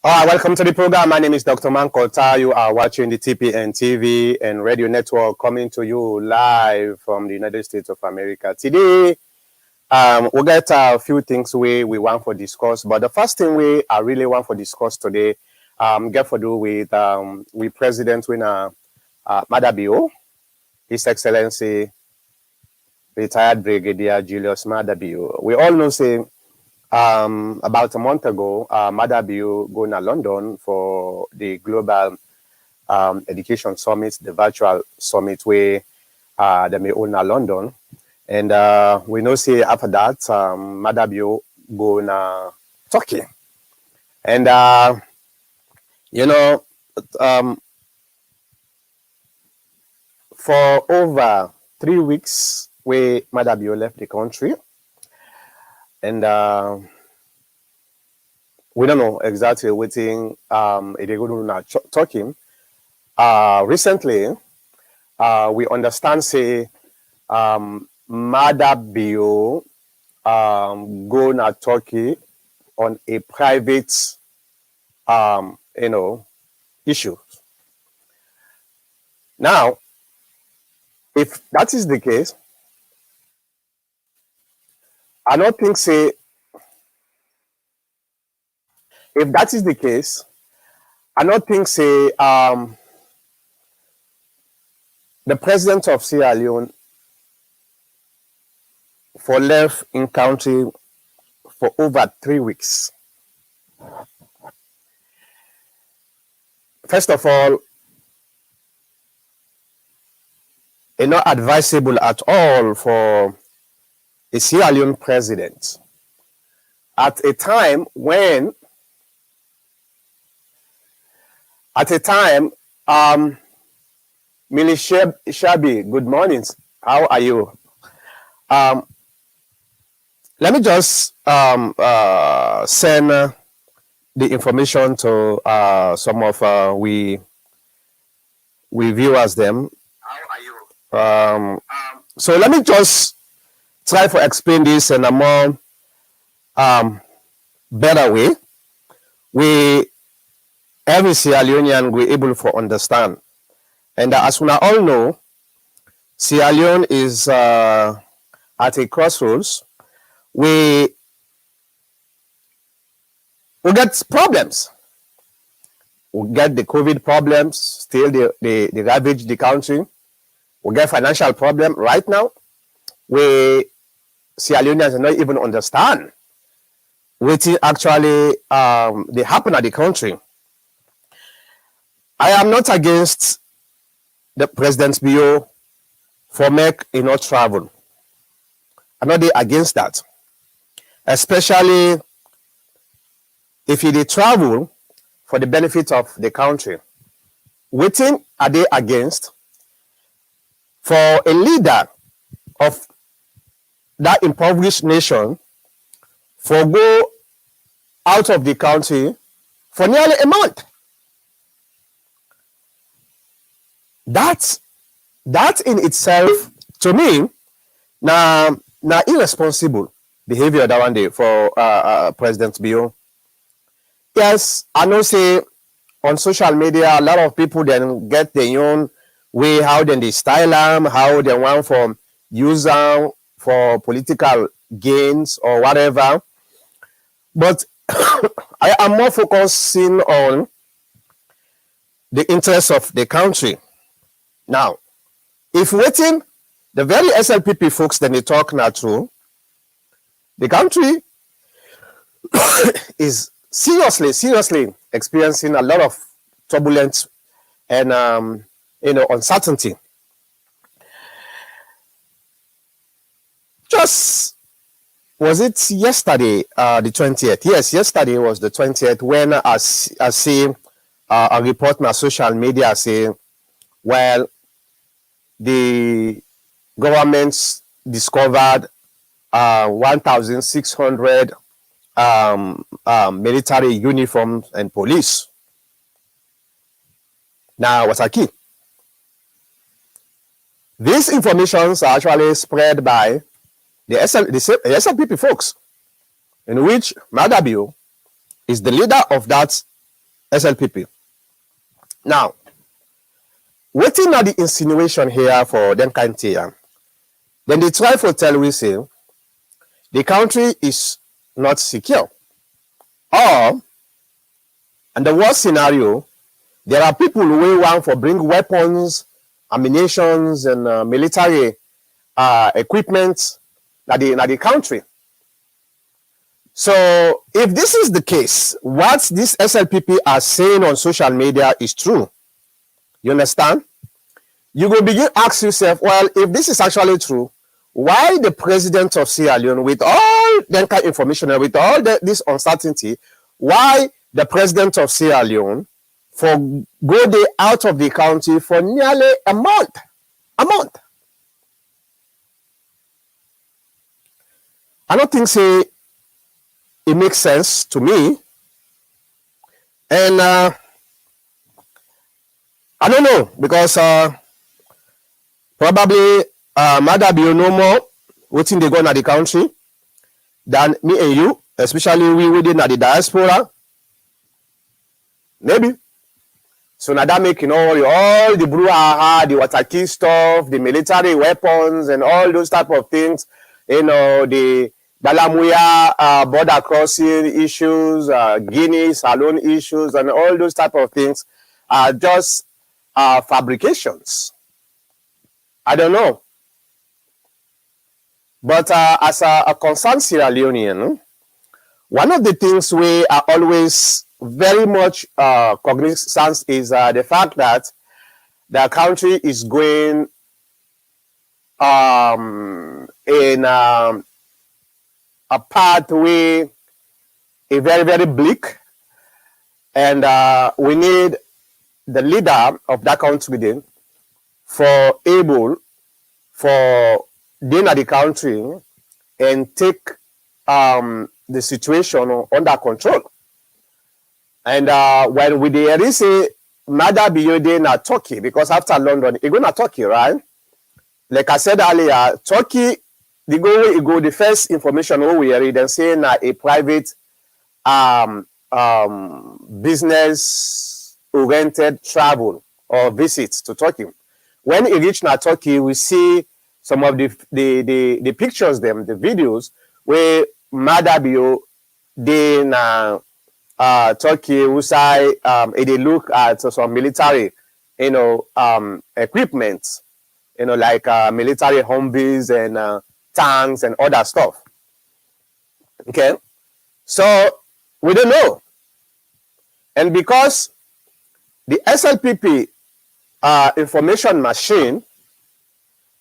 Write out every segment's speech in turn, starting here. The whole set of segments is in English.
All right, welcome to the program. My name is Dr. Mankota. You are watching the TPN TV and radio network coming to you live from the United States of America. Today, we'll get a few things we want to discuss. But the first thing I really want to discuss today get to do with President Maada Bio, His Excellency retired Brigadier Julius Maada Bio. We all know, say, about a month ago, Maada Bio going to London for the Global Education Summit, the virtual summit where they may own in London. And we know, say, after that, Maada Bio going to Turkey. And, for over 3 weeks, where Maada Bio left the country. And we don't know exactly what thing they going to talking. Recently, we understand, say, Maada Bio go to Turkey on a private, issue. Now, if that is the case, I don't think, say, if that is the case, I don't think, say, the president of Sierra Leone for left in country for over 3 weeks. First of all, it's not advisable at all for a Sierra Leone president at a time, Millie Shabi, good morning. How are you? Let me just send the information to some of we viewers them. How are you? So let me just try to explain this in a more better way. Every Sierra Leonean we able to understand. And as we all know, Sierra Leone is at a crossroads. We get problems. We get the COVID problems, still they ravage the country. We get financial problem right now. We Sierra Leoneans not even understand what actually they happen at the country. I am not against the President's Bio for make travel. I'm not against that. Especially if you travel for the benefit of the country. What are they against for a leader of that impoverished nation for go out of the country for nearly a month? That in itself, to me, now irresponsible behavior that one day for President Bio. Yes, I know, say, on social media, a lot of people then get their own way how then they style them, how they want for use them for political gains or whatever. But I am more focusing on the interests of the country. Now, if waiting, the very SLPP folks then they talk now true, the country is seriously experiencing a lot of turbulence and uncertainty. Just was it yesterday, the 20th? Yes, yesterday was the 20th when I see a report on social media saying, well, the government discovered 1,600 military uniforms and police. Now, what's a key? These informations are actually spread by the SLPP folks, in which Maada Bio is the leader of that SLPP. Now, waiting at the insinuation here for them kind here, then they try to tell we say the country is not secure. Or, and the worst scenario, there are people who want for bring weapons, ammunitions, and military equipment in the country. So, if this is the case, what these SLPP are saying on social media is true. You understand? You will begin to ask yourself, well, if this is actually true, why the president of Sierra Leone, with all that kind of information and with all this uncertainty, why the president of Sierra Leone for go there out of the country for nearly a month? A month. I don't think say it makes sense to me. And I don't know, because probably Maada Bio no more waiting they go in the country than me and you, especially we within the diaspora. Maybe. So now that make all the brouhaha, the water key stuff, the military weapons, and all those type of things, the Balamuya border crossing issues, Guinea Salon issues, and all those type of things are just fabrications. I don't know. But as a concerned Sierra Leonean, one of the things we are always very much cognizant is the fact that the country is going in a pathway, a very, very bleak, and we need the leader of that country then for able for being at the country and take the situation under control. And when we did say Maada Bio in Turkey, because after London, it go to Turkey, right? Like I said earlier, Turkey, the first information we read and saying a private business oriented travel or visits to Turkey. When it reached Turkey, we see some of the pictures, the videos where Maada Bio in Turkey, we say they look at some military, equipment, like military Humvees and tanks and other stuff. Okay, so we don't know, and because the SLPP information machine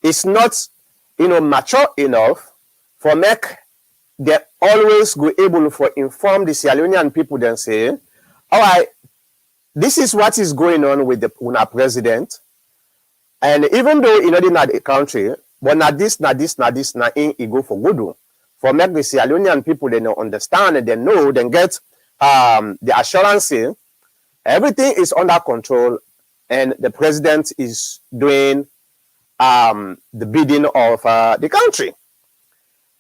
is not, mature enough for make they always go able for inform the Sierra Leonean people then say, all right, this is what is going on with the our president. And even though in the country, but not this, in it go for good. For make the Sierra Leonean people they understand and they know, then get the assurance everything is under control and the president is doing the bidding of the country.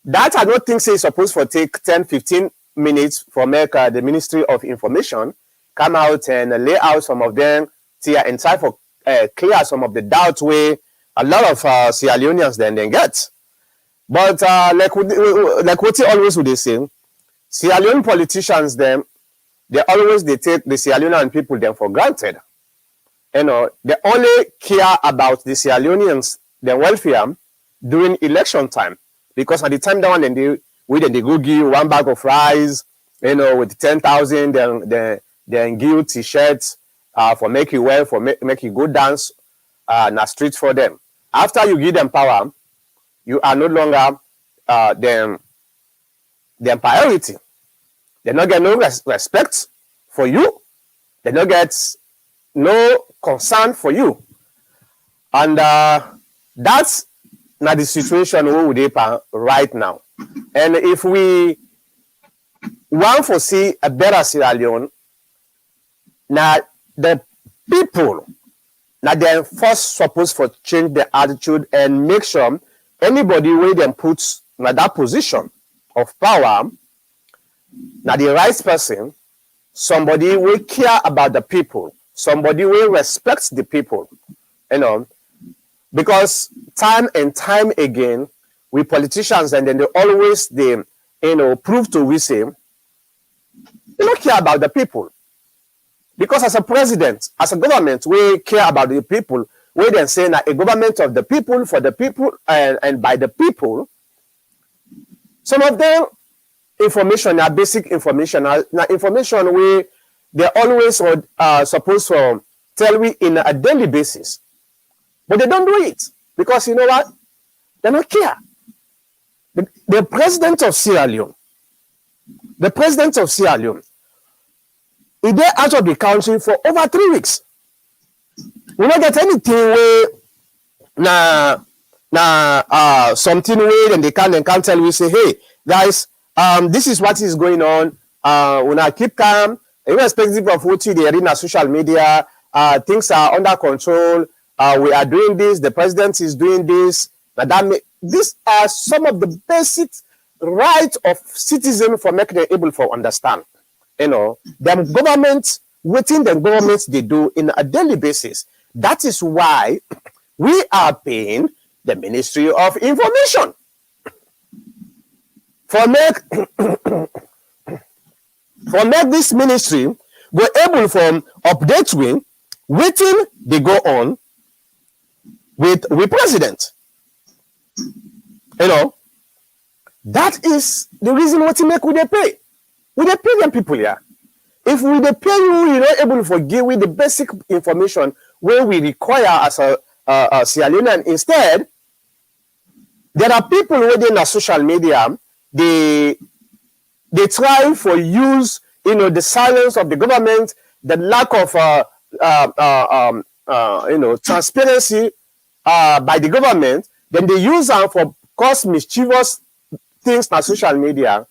That I don't think is supposed to take 10-15 minutes for make the Ministry of Information come out and lay out some of them and try for clear some of the doubts where a lot of Sierra Leoneans then get. But like what they always would say, Sierra Leone politicians them, they take the Sierra Leonean people them for granted. They only care about the Sierra Leoneans, their welfare during election time. Because at the time down and they go give you one bag of rice, with 10,000, then give t-shirts for make you well, for make you go dance in the streets for them. After you give them power, you are no longer their priority. They don't get no respect for you. They don't get no concern for you. And that's not the situation we are right now. And if we want to see a better Sierra Leone, now the people, now they're first supposed to change their attitude and make sure anybody where them puts in that position of power, now the right person, somebody will care about the people, somebody will respect the people, you know, because time and time again, we politicians, and then they prove to we say, they don't care about the people. Because as a president, as a government, we care about the people. We then say that a government of the people, for the people, and by the people. Some of them information are basic information. Now information we they're always supposed to tell we in a daily basis. But they don't do it. Because you know what? They don't care. The president of Sierra Leone, he dey out of the country for over 3 weeks. We don't get anything where something where then they can't tell we say, hey guys, this is what is going on. When I keep calm, irrespective of what they are in social media, things are under control. We are doing this. The president is doing this. These are some of the basic rights of citizens for making them able to understand. You know, the government, within the governments they do in a daily basis. That is why we are paying the Ministry of Information for make this ministry go able from update within they go on with president. You know, that is the reason what to make we they pay. We they pay them people here. If we they pay you, you're not able to give with the basic information where we require as a Sierra Leonean. Instead, there are people within the social media, they try for use, the silence of the government, the lack of transparency by the government. Then they use them for cause mischievous things on social media.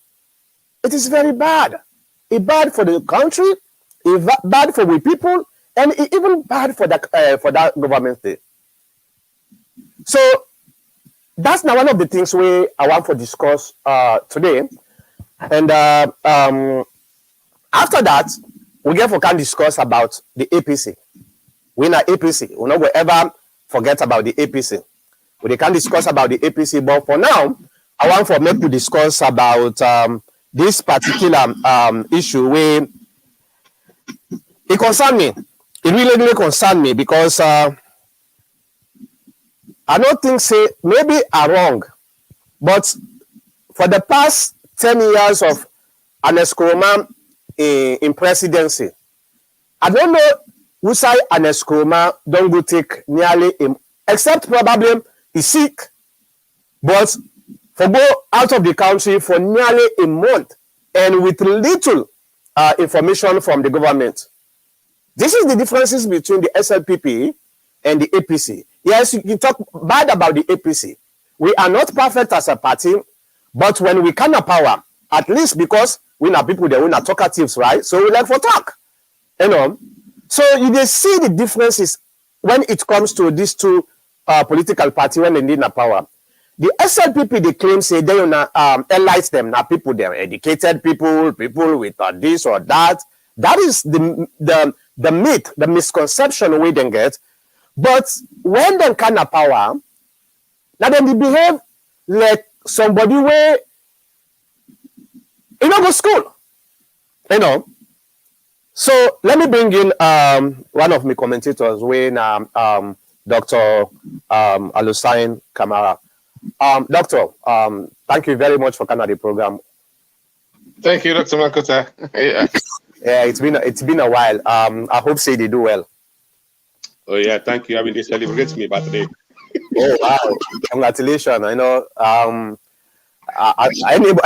It is very bad. It's bad for the country, it's bad for we people, and it's even bad for that government thing. So that's now one of the things I want to discuss today. And after that, we can discuss about the APC. We're not APC. We're not going to ever forget about the APC. We can discuss about the APC, but for now, I want to make to discuss about this particular issue where it concerned me. It really concerned me because I don't think maybe I'm wrong, but for the past 10 years of Ernest Koroma in presidency, I don't know who say Ernest Koroma don't go take nearly except probably he's sick, but for go out of the country for nearly a month and with little information from the government. This is the differences between the SLPP and the APC. Yes, you can talk bad about the APC. We are not perfect as a party, but when we come to power, at least because we are people that we are talkatives, right? So we like for talk, So you see the differences when it comes to these two political parties when they need power. The SLPP, they claim say they enlighten them. Now people, they're educated people with this or that. That is the myth, the misconception we then get. But when they kind of power, now then they behave like somebody where go to school, So let me bring in one of my commentators, when Dr. Alusain Kamara. Doctor, thank you very much for coming on the program. Thank you, Dr. Makota. Yeah, it's been a while. I hope say they do well. Oh yeah, thank you. I mean, they celebrate me birthday. Oh wow! Congratulations. I know.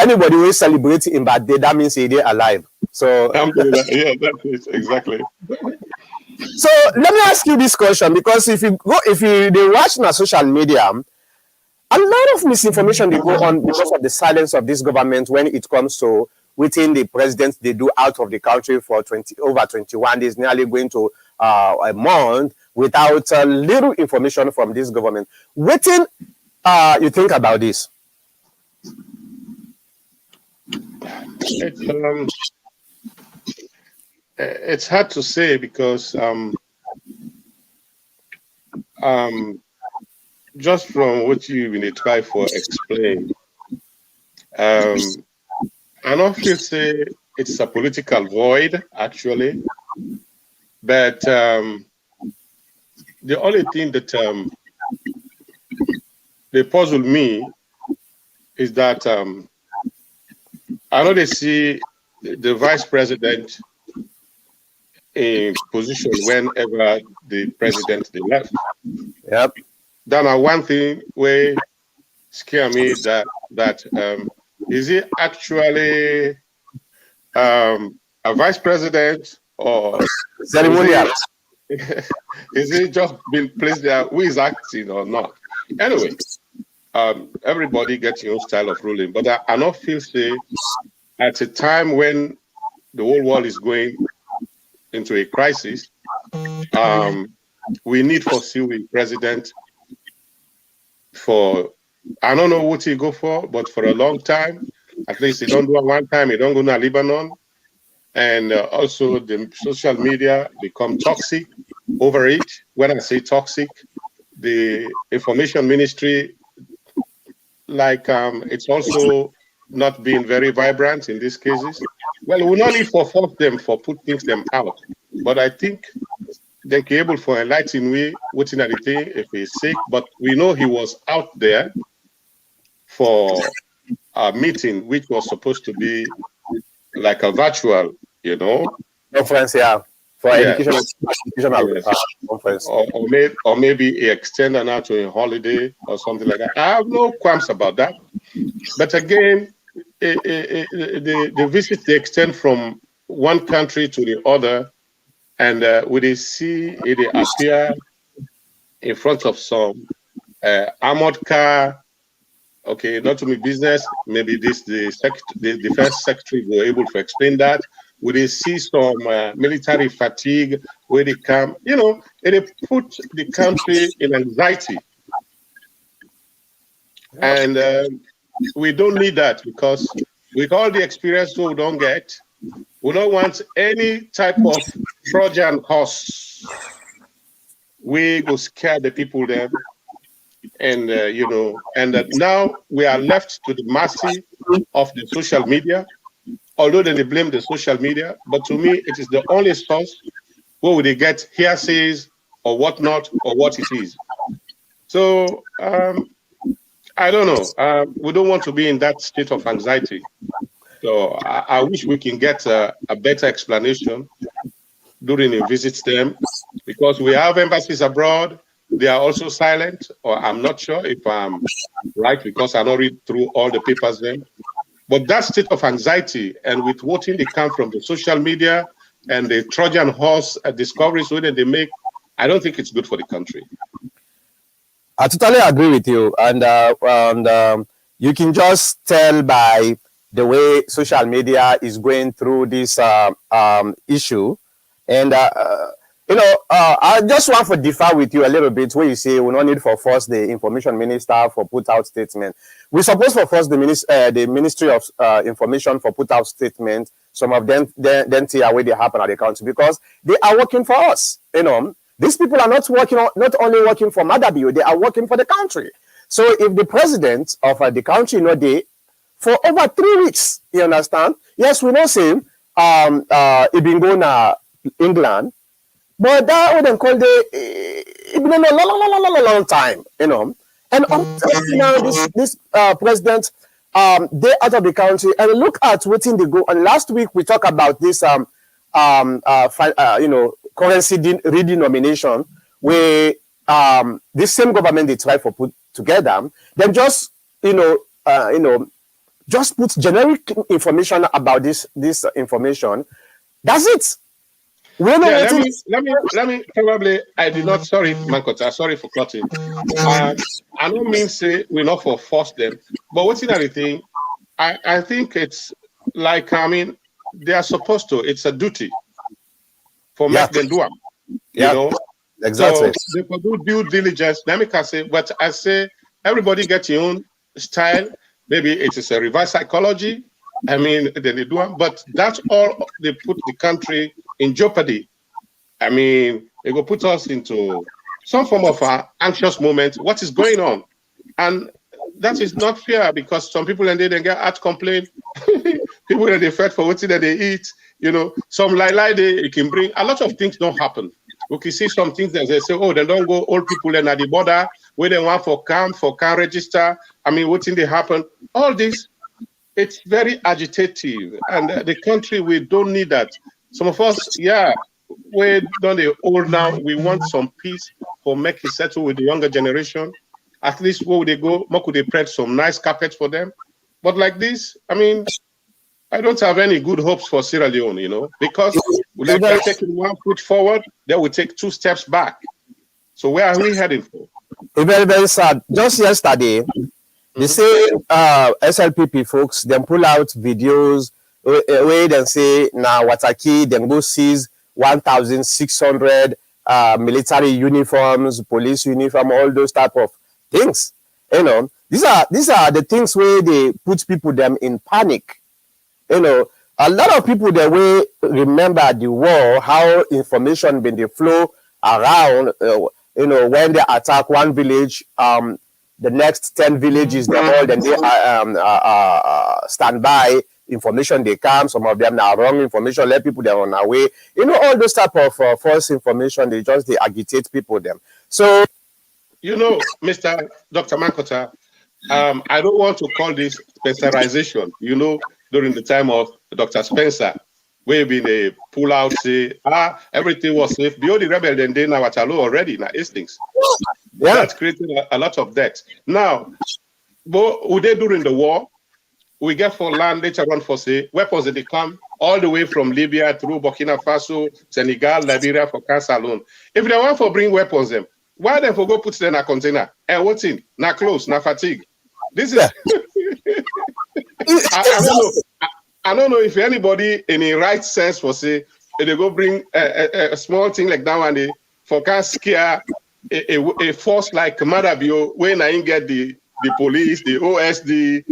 Anybody who is celebrating in birthday, that means they're alive. So yeah, that's it, exactly. So let me ask you this question, because if you watch on social media, a lot of misinformation they go on because of the silence of this government when it comes to within the president they do out of the country for over 21 days, nearly going to a month without little information from this government. Waiting, you think about this? It's hard to say because just from what you really try for explain, um, I don't feel say it's a political void actually, but the only thing that they puzzle me is that I know they see the vice president in position whenever the president they left. Yep. Then one thing where scare me that is he actually a vice president or is Ceremonial. he is he just been placed there? Who is acting or not? Anyway, everybody gets your own style of ruling, but I not feel say at a time when the whole world is going into a crisis, we need for still a president for I don't know what he go for, but for a long time, at least he don't do it one time. He don't go to Lebanon, and also the social media become toxic over it. When I say toxic, the information ministry, like it's also not being very vibrant in these cases. Well, we not need for force them for put things them out, but I think they can able for enlighten we what's in the thing if he's sick. But we know he was out there for a meeting which was supposed to be like a virtual, you know. Conference, yeah. For Yeah, educational yes. conference. Or maybe he extended out to a holiday or something like that. I have no qualms about that. But again, the visit they extend from one country to the other, and we they see it appear in front of some armored car. Okay, not to me business. Maybe the defense secretary were able to explain that. We they see some military fatigue where they come, you know, and they put the country in anxiety. And we don't need that because with all the experience we don't get, we don't want any type of Trojan horse. We go scare the people then, and you know, and now we are left to the mercy of the social media. Although they blame the social media, but to me, it is the only source where would they get hearsays or whatnot or what it is. So I don't know. We don't want to be in that state of anxiety. So I wish we can get a better explanation during a visit them because we have embassies abroad. They are also silent, or I'm not sure if I'm right because I don't read through all the papers then. But that state of anxiety and with what they come from the social media and the Trojan horse discoveries whether they make, I don't think it's good for the country. I totally agree with you, and you can just tell by the way social media is going through this issue, and you know, I just want to differ with you a little bit where you say we don't need for force the information minister for put out statement. We suppose for force the Ministry of Information for put out statement. Some of them then tell where they happen at the country because they are working for us. You know, these people are not working not only working for Maada Bio, they are working for the country. So if the president of the country they for over 3 weeks, you understand? Yes, we know same. He been going to England. But that would call it been a long time, you know. And now this president they out of the country and look at what in the go. And last week we talked about this you know, currency redenomination where this same government they try for put together. Then just you know just put generic information about this information. That's it. Yeah, let me probably I did not sorry, Mankota, sorry for cutting. I don't mean say we're not for force them, but what's the thing? I think it's like I mean they are supposed to, it's a duty for make them do them, you know. Exactly. So they could do due diligence. Let me can say, but I say everybody gets your own style. Maybe it is a reverse psychology. I mean, then they do them, but that's all they put the country in jeopardy. I mean, it will put us into some form of anxious moment. What is going on? And that is not fair, because some people and they get heart complaint. People that they fed for what that they eat, some like they can bring a lot of things don't happen. We can see some things that they say, oh, they don't go old people and at the border where they want for can register. I mean, what thing they happen? All this, it's very agitative, and the country, we don't need that. Some of us, we're done the old now. We want some peace for make it settle with the younger generation. At least where would they go? More could they spread some nice carpet for them? But like this, I mean, I don't have any good hopes for Sierra Leone, because like they're taking one foot forward, they will take 2 steps back. So where are we heading for? Very, very sad. Just yesterday, the same SLPP folks, then pull out videos where they say, now Wataki, then go seize 1,600 military uniforms, police uniform, all those type of things. These are the things where they put people them in panic. A lot of people that will remember the war, how information been the flow around. When they attack one village, the next 10 villages, they all then they stand by. Information they come. Some of them are wrong information. Let people they're on their way. All those type of false information. They agitate people them. So, Mr. Dr. Mankota, I don't want to call this Spencerization. During the time of Dr. Spencer, we've been a pull out, say, everything was safe. The only rebel then they now at Alo already, now Hastings. Yeah. That created a lot of debt. Now, but would they during the war? We get for land later on for say weapons that they come all the way from Libya through Burkina Faso, Senegal, Liberia for cancer alone. If they want for bring weapons them, why they for go put them in a container? And what's in? Na clothes, na fatigue. This is I don't know if anybody in the right sense for say they go bring a small thing like that one, they for can scare a force like Maada Bio when I get the police, the OSD,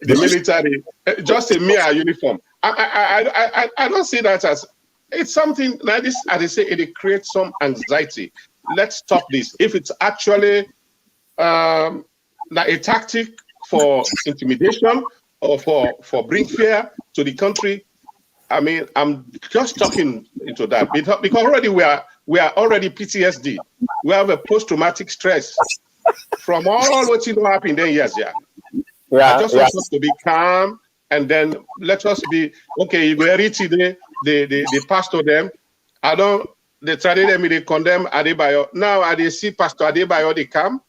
the military, just a mere uniform. I don't see that as it's something like this. As I say, it creates some anxiety. Let's stop this. If it's actually like a tactic for intimidation or for bring fear to the country, I mean, I'm just talking into that because already we are already PTSD. We have a post-traumatic stress from all what happened then years. I just want us to be calm, and then let us be okay. You go read today, the pastor them. They try them, they condemn Adebayo. Now I see Pastor Adebayo, they come.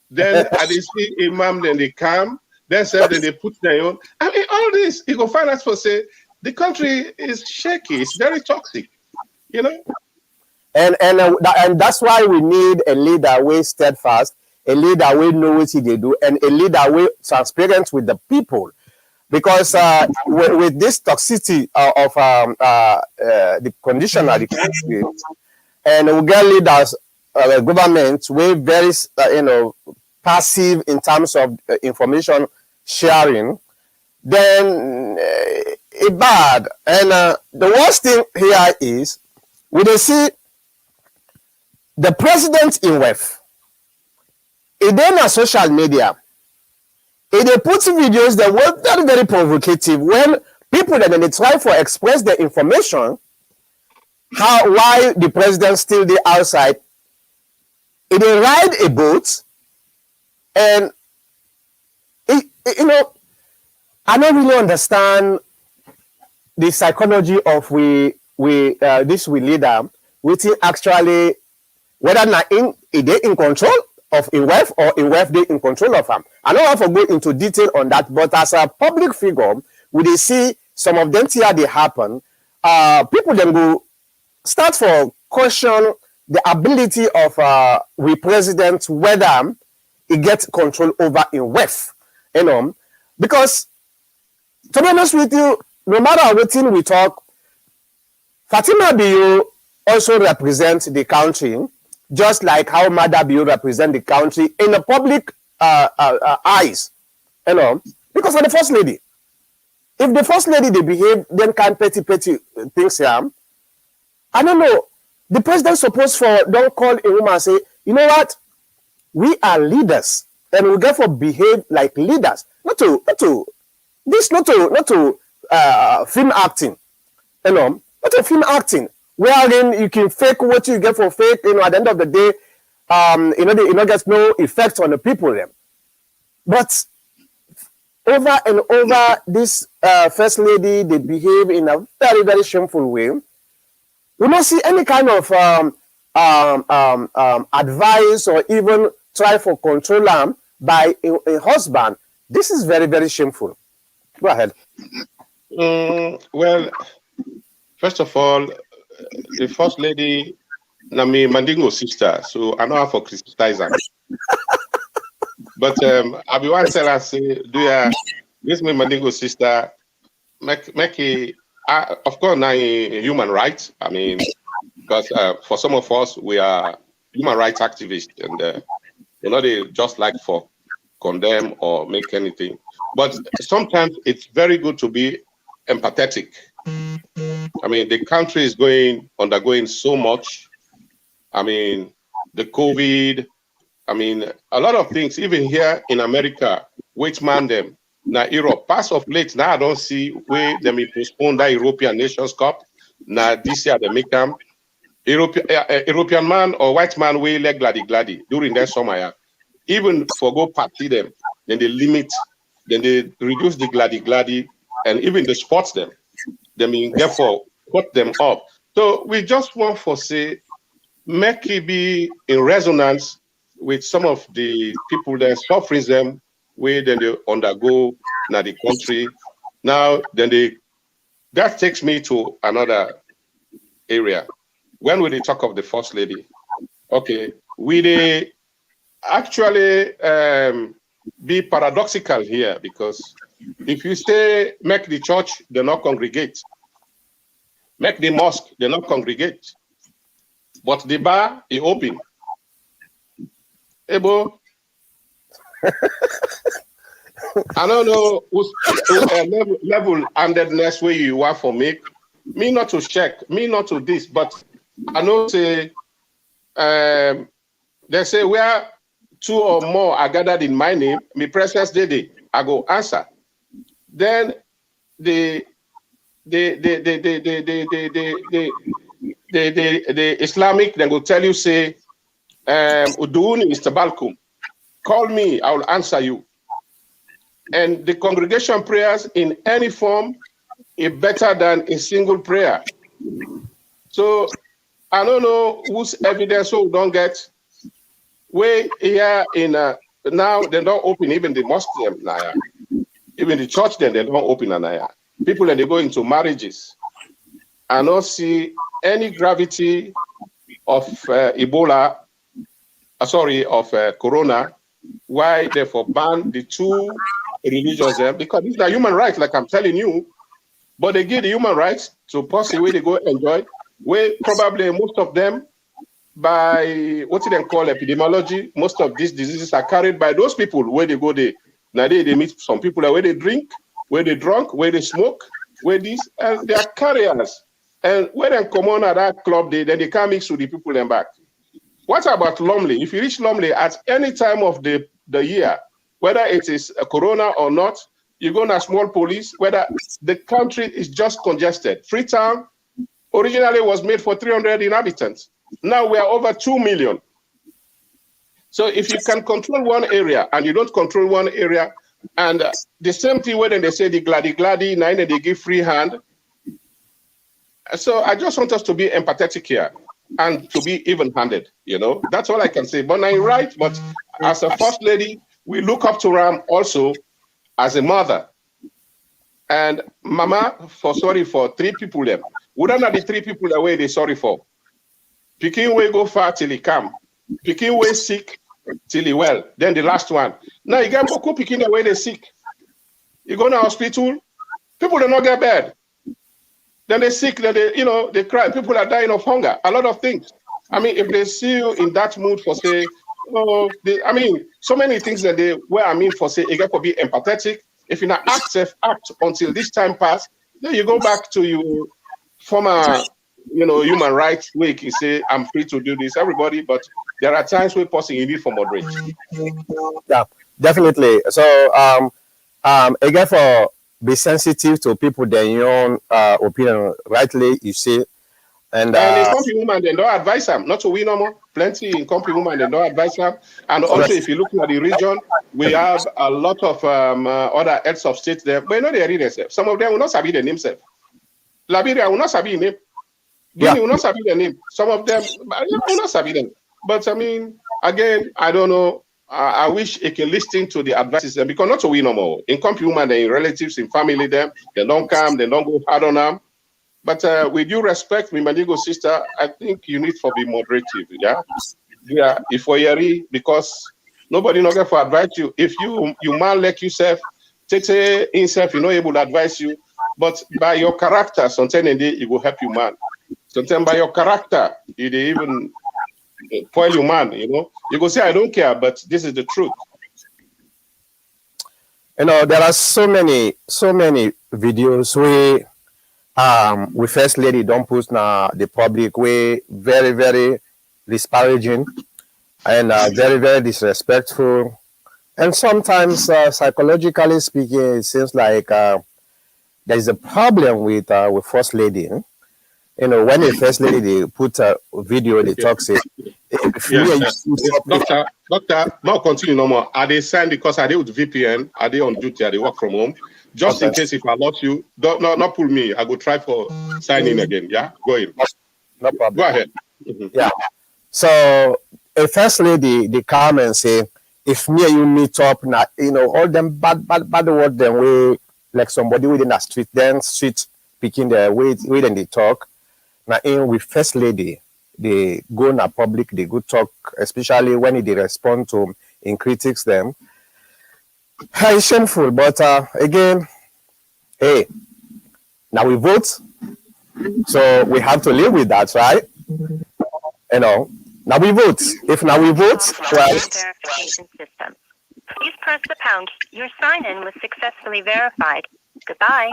Then I see Imam, then they come. Then they put their own. I mean, all this, you go find us for say the country is shaky. It's very toxic, And that's why we need a leader who is steadfast, a leader who knows what they do, and a leader who is transparent with the people. Because with this toxicity of the condition of the country, and we get leaders, government, we're very, passive in terms of information sharing, then it's bad. And the worst thing here is, we see the president in WEF, it then on social media, they put videos that were very, very provocative when people that they try to express their information, why the president still there outside, they ride a boat, and I don't really understand the psychology of this leader, which is actually whether not they in control of in WEF or in WEF they in control of him. I don't want to go into detail on that, but as a public figure, we they see some of them here they happen. People then go start for question the ability of we president whether he gets control over in WEF, because to be honest with you, no matter what thing we talk, Fatima Bio also represents the country, just like how Maada Bio represents the country in the public eyes, because of the first lady. If the first lady they behave, then kind petty things here, I don't know. The president supposed for don't call a woman and say, you know what? We are leaders and we therefore behave like leaders. Not to film acting, not to film acting, wherein you can fake what you get for fake, at the end of the day, there's no effect on the people then. But over and over, this first lady, they behave in a very, very shameful way. We don't see any kind of advice or even try for control by a husband. This is very, very shameful. Go ahead. Well, first of all, the first lady, Nami Mandingo's sister, so I know her for criticizing. But I be one tell her say, do ya this me Mandingo's sister make a of course now human rights. I mean, because for some of us we are human rights activists and they just like for condemn or make anything. But sometimes it's very good to be empathetic. I mean, the country is undergoing so much. I mean, the COVID, I mean, a lot of things, even here in America, which man them. Now, Europe, pass of late, now I don't see where they may postpone that European Nations Cup. Now, this year they make them. European man or white man will like gladi during their summer. Even for go party them, then they limit, then they reduce the gladi, and even the sports them. They mean, therefore, put them up. So we just want to say, make it be in resonance with some of the people that suffering them, where then they undergo now the country. Now, that takes me to another area. When we talk of the first lady, okay, we actually be paradoxical here, because if you say make the church, they not congregate. Make the mosque, they not congregate. But the bar is open. Ebo, I don't know whose level-handedness where you want for me not to check, me not to this, but I know say they say where two or more are gathered in my name, me presence day, I go answer. Then the Islamic then go tell you say Uduni is Tabalkum. Call me, I will answer you. And the congregation prayers in any form is better than a single prayer. So I don't know whose evidence we don't get. We here in now they don't open even the mosque now. Even the church then they don't open now. People then they go into marriages. I don't see any gravity of Ebola, of Corona. Why therefore ban the two religions there? Because these are human rights, like I'm telling you. But they give the human rights to pass away, they go enjoy. Where probably most of them, by what they call epidemiology, most of these diseases are carried by those people where they go there. Now they meet some people where they drink, where they drunk, where they smoke, where this, and they are carriers. And when they come on at that club, then they can't mix with the people and back. What about Lumley? If you reach Lumley at any time of the year, whether it is a corona or not, you go to a small police, whether the country is just congested. Freetown originally was made for 300 inhabitants. Now we are over 2 million. So if you can control one area and you don't control one area, and the same thing when they say the gladi, now they give free hand. So I just want us to be empathetic here and to be even-handed, That's all I can say. But I'm right, but as a first lady, we look up to Ram also as a mother. And Mama, sorry for 3 people there. We don't have the 3 people away they sorry for. Picking way go far till he come. Picking way sick till he well. Then the last one. Now you get Boko picking away they sick. You go to hospital, people do not get bad. Then they sick, then they cry. People are dying of hunger, a lot of things. I mean, if they see you in that mood for say, so many things that for say, you got to be empathetic. If you not act until this time pass, then you go back to your former Human Rights Week, you say, I'm free to do this, everybody, but there are times where person you need for moderate. Yeah, definitely. So, again, for be sensitive to people their own opinion, rightly you say, and And in company woman, they don't advise them not to win no more. Plenty in company woman, they don't advise them. And also, if you look at the region, we have a lot of other heads of state there, but they read themselves. Some of them will not sabi the name self. Liberia will not sabi the name. Guinea will not sabi the name. Some of them will not sabi them. But I mean, again, I don't know. I wish it can listen to the advices because not to win no more. In company woman, in relatives, in family, them they don't come, they don't go hard on them. But with due respect, my Manigo sister, I think you need to be moderative. Yeah, if we because nobody not going for advise you. If you man like yourself, take say himself, able to advise you. But by your character, sometimes it will help you, man. Sometimes by your character, it even foil you, man. You go say I don't care, but this is the truth. There are so many videos where with first lady don't post now the public way very very disparaging and very very disrespectful, and sometimes psychologically speaking it seems like there is a problem with first lady. When the first lady they put a video they talk say Doctor, now continue no more. Are they signed because are they with VPN? Are they on duty? Are they work from home? Just in case if I lost you, don't not pull me. I go try for signing again. Yeah, go in. No problem. Go ahead. Yeah. So a first lady they come and say, if me and you meet up now, all them bad word them way like somebody within the street, then street picking the way then they talk. Now in with first lady, they go in a public, they go talk, especially when they respond to in critics them. It's shameful, but again, hey, now we vote, so we have to live with that, right? Now we vote. If now we vote, well, verification system. Please press the pound. Your sign-in was successfully verified. Goodbye.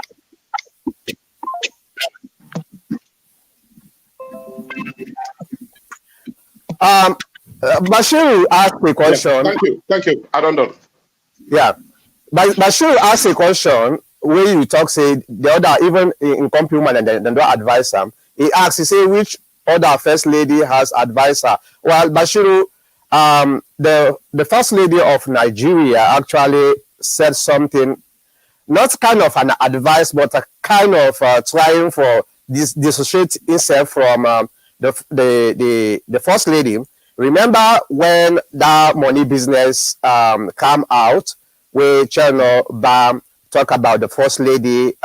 Bashir asked a question. Yeah, thank you. I don't know. Yeah, Bashir asked a question where you talk say the other even in compliment and then don't advise them. He asked, he say which other first lady has advised her. Well, Bashir, the first lady of Nigeria actually said something, not kind of an advice, but a kind of trying for dissociate himself from the first lady. Remember when that money business come out, where Channel Bam talk about the first lady,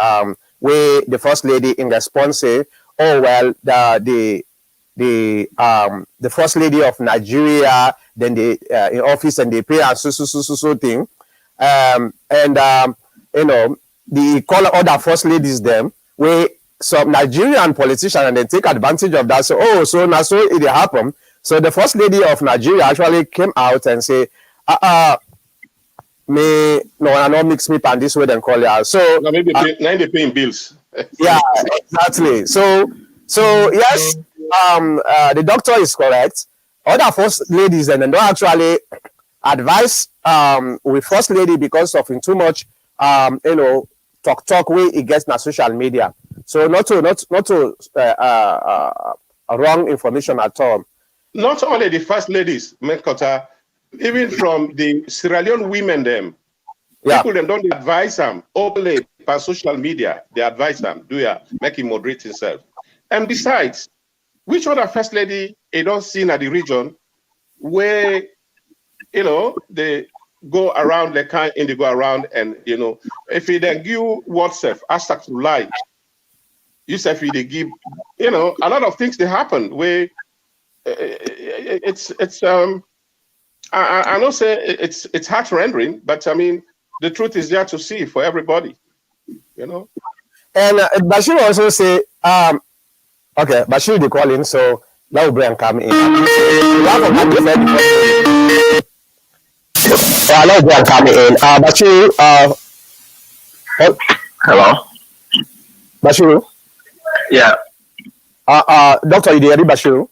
where the first lady in response say, oh well, the first lady of Nigeria, then they in office and they pay and so thing, the call other first ladies them where some Nigerian politicians and they take advantage of that. So so now so it happen. So the first lady of Nigeria actually came out and say, me no, I not mix me and this way then call it out. So now maybe now they paying bills. Yeah, exactly. So yes, the doctor is correct. Other first ladies and they don't actually advise with first lady because of in too much talk way it gets na social media. So not to wrong information at all. Not only the first ladies, Menkota, even from the Sierra Leone women, them people them don't advise them openly by social media. They advise them, make him moderate himself. And besides, which other first lady they don't see in the region where they go around the kind and they go around and if you then give WhatsApp, hashtag to lie, you say if they give a lot of things they happen where it's I don't say it's heart rendering, but I mean the truth is there to see for everybody, And Bashir also say, okay, Bashir they call in, so now Brian come in. Hello, Brian come in. Bashir, hello. Bashir. Yeah. Doctor, you there, Bashiru?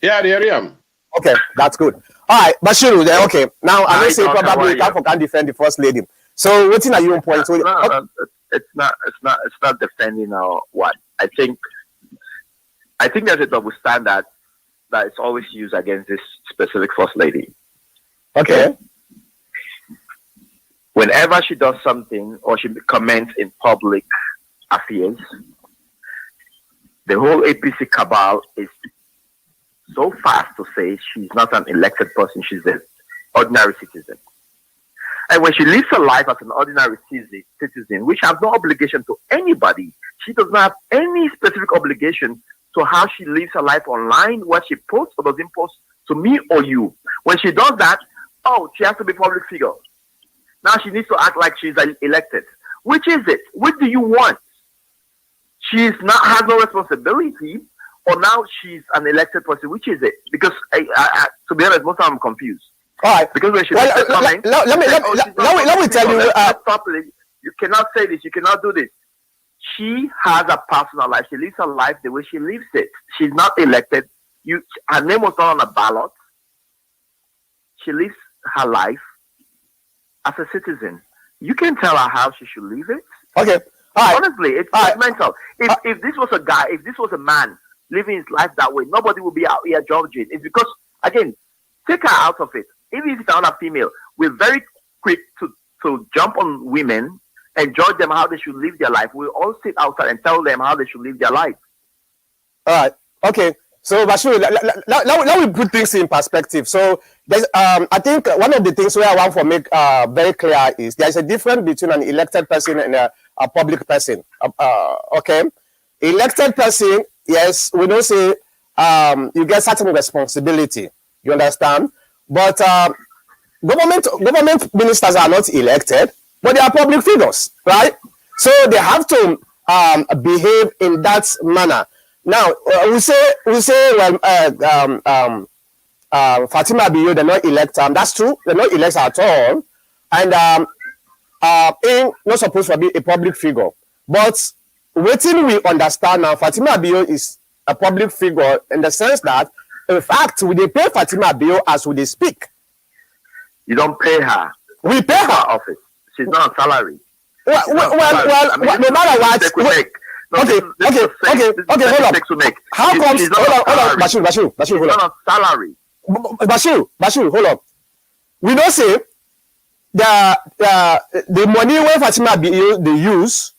Yeah, there I am. Okay, that's good. All right, Bashiru, okay. Now, I know say probably you can't defend the first lady. So, what are you on point? No, it's not defending or what. I think there's a double standard that is always used against this specific first lady. Okay. Whenever she does something or she comments in public affairs, the whole APC cabal is so fast to say she's not an elected person, she's an ordinary citizen. And when she lives her life as an ordinary citizen, which has no obligation to anybody, she does not have any specific obligation to how she lives her life online, what she posts or doesn't post to me or you. When she does that, she has to be a public figure. Now she needs to act like she's elected. Which is it? What do you want? She's not has no responsibility, or now she's an elected person. Which is it? Because to be honest, most of them I'm confused. All right. Because when she let me tell you. You cannot say this. You cannot do this. She has a personal life. She lives her life the way she lives it. She's not elected. Her name was not on a ballot. She lives her life as a citizen. You can tell her how she should live it. Okay. All right. Honestly, it's mental. If this was a guy, if this was a man living his life that way, nobody would be out here judging. It's because, again, take her out of it. Even if it's another female, we're very quick to jump on women and judge them how they should live their life. We all sit outside and tell them how they should live their life. All right. Okay. So, Bashiru, let me put things in perspective. So, there's, I think one of the things where I want to make very clear is there's a difference between an elected person and a public person. Okay. Elected person, yes, we don't say you get certain responsibility. You understand? But government ministers are not elected, but they are public figures, right? So they have to behave in that manner. Now we say well, Fatima Bio, they're not elected. That's true. They're not elected at all, and not supposed to be a public figure. But waiting we understand now, Fatima Bio is a public figure in the sense that, in fact, we they pay Fatima Bio as we they speak. You don't pay her. We pay her office. She's not on salary. Well, no matter what. Okay, hold on. How comes? Hold on, Bashiru, hold on. She's not on salary. Bashiru, hold on. We don't say the money where Fatima Bio they use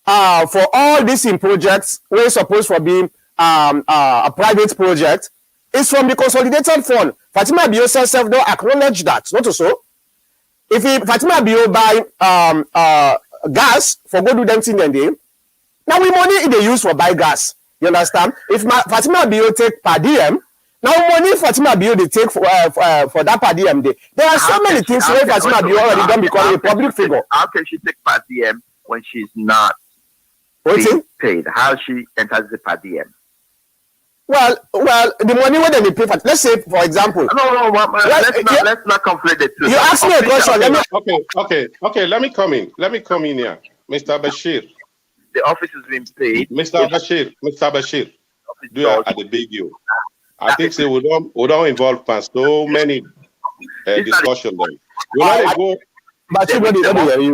for all these in projects we're supposed to be a private project is from the consolidated fund. Fatima Bio herself don't acknowledge that, not so. If Fatima Bio buy gas for go do them thing then they now we money they use for buy gas. You understand? If Fatima Bio take per diem, now money Fatima Bio they take for that per diem day. There are so many things where Fatima Bio already done become a public figure. How can she take per diem when she's not paid? How she enters the per diem? Well, the money when they pay for, let's say, for example. No, let's not conflate the two. You asked me a question. Okay. Let me come in here, Mr. Bashir. The office is being paid. Mr. Bashir. Do I at the big you? I think we don't involve past so many discussion then. But you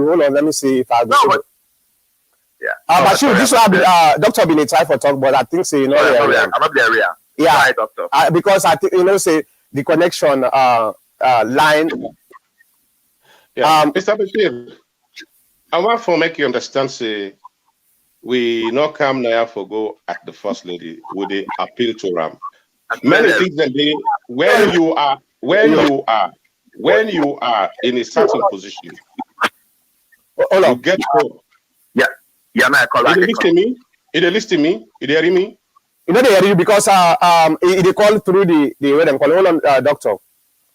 hold on. Let me see if I go. No, yeah. Bashiru, this will be Doctor been a try for talk, but I think say I'm not the area. Yeah, right, doctor. Because I think say the connection line. Yeah, Mr. Bashir, I want to make you understand. Say we not come now for go at the first lady with the appeal to Ram. Many things that they when you are in a certain position, you get home. Yeah, I call it. It listen me. It hear me. You know they hear you because they call through the way them call. Hold on, doctor.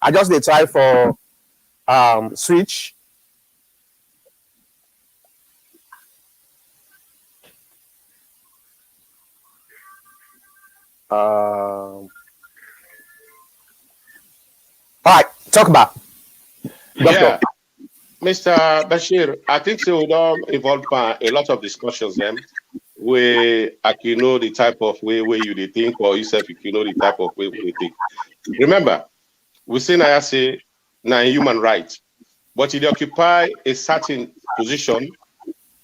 I just they try for switch. All right, talk about. Doctor. Yeah. Mr. Bashir, I think so we don't involve a lot of discussions then. where I can know the type of way where you think, or yourself you can know the type of way you think. Remember, we say I say now human rights, but it occupy a certain position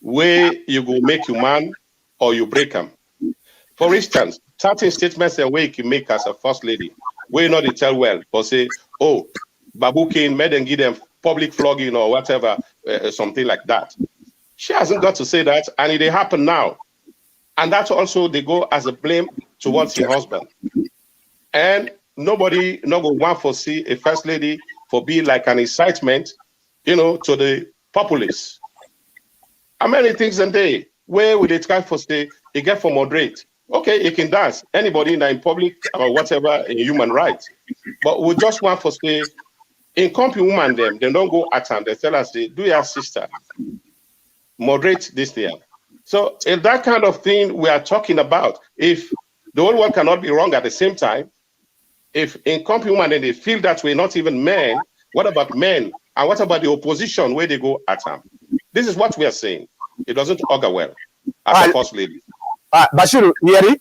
where you go make you man or you break them. For instance, certain statements and way you can make as a first lady, where you know they tell well, but say, oh, Babu King made them give them public flogging or whatever, something like that. She hasn't got to say that, and it happen now. And that's also they go as a blame towards her husband. And nobody not going to want to see a first lady for being like an incitement, to the populace. How many things in there where would they try for stay? They get for moderate. Okay, you can dance. Anybody in public or whatever in human rights. But we just want to stay in company woman them. They don't go at them. They tell us, do your sister. Moderate this thing. So if that kind of thing we are talking about, if the whole world cannot be wrong at the same time, if in company women they feel that we're not even men, what about men? And what about the opposition where they go at them? This is what we are saying. It doesn't augur well as a first lady. Bashir, you hear it?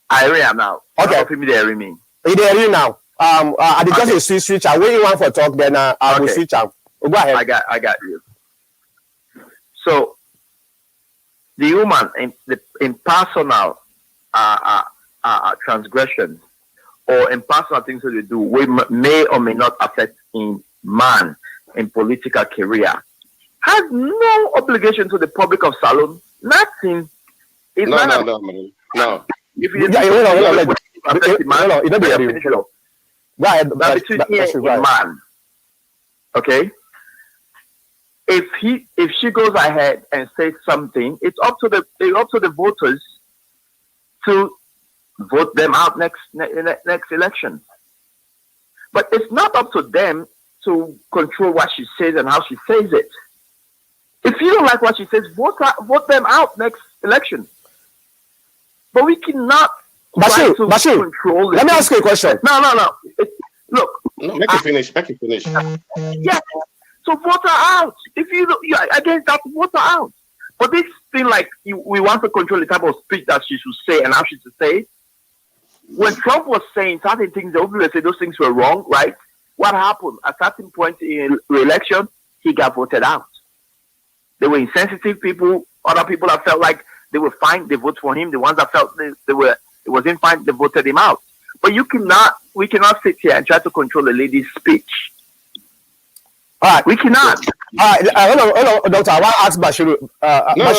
I hear you now. Okay. People they hear me. You hear you now. I did just switch. I wait you want for talk, then I will switch out. Go ahead. I got you. So the human in personal transgressions or in personal things that they do, we may or may not affect in man in political career, has no obligation to the public of Salon. Nothing. It's no. If you Go ahead. Between man. Okay. If she goes ahead and says something, it's up to the voters to vote them out next election. But it's not up to them to control what she says and how she says it. If you don't like what she says, vote them out next election. But we cannot Bashir, control it. Let me ask you a question. No. Look. No, make it finish. Yeah. So vote her out. If you're against that, vote her out. But this thing like we want to control the type of speech that she should say and how she should say it. When Trump was saying certain things, they obviously say those things were wrong, right? What happened? At a certain point in re-election, he got voted out. They were insensitive people. Other people that felt like they were fine, they voted for him. The ones that felt it wasn't fine, they voted him out. But we cannot sit here and try to control a lady's speech. All right, we cannot. All right, hello, doctor. I want to ask Bashir. No,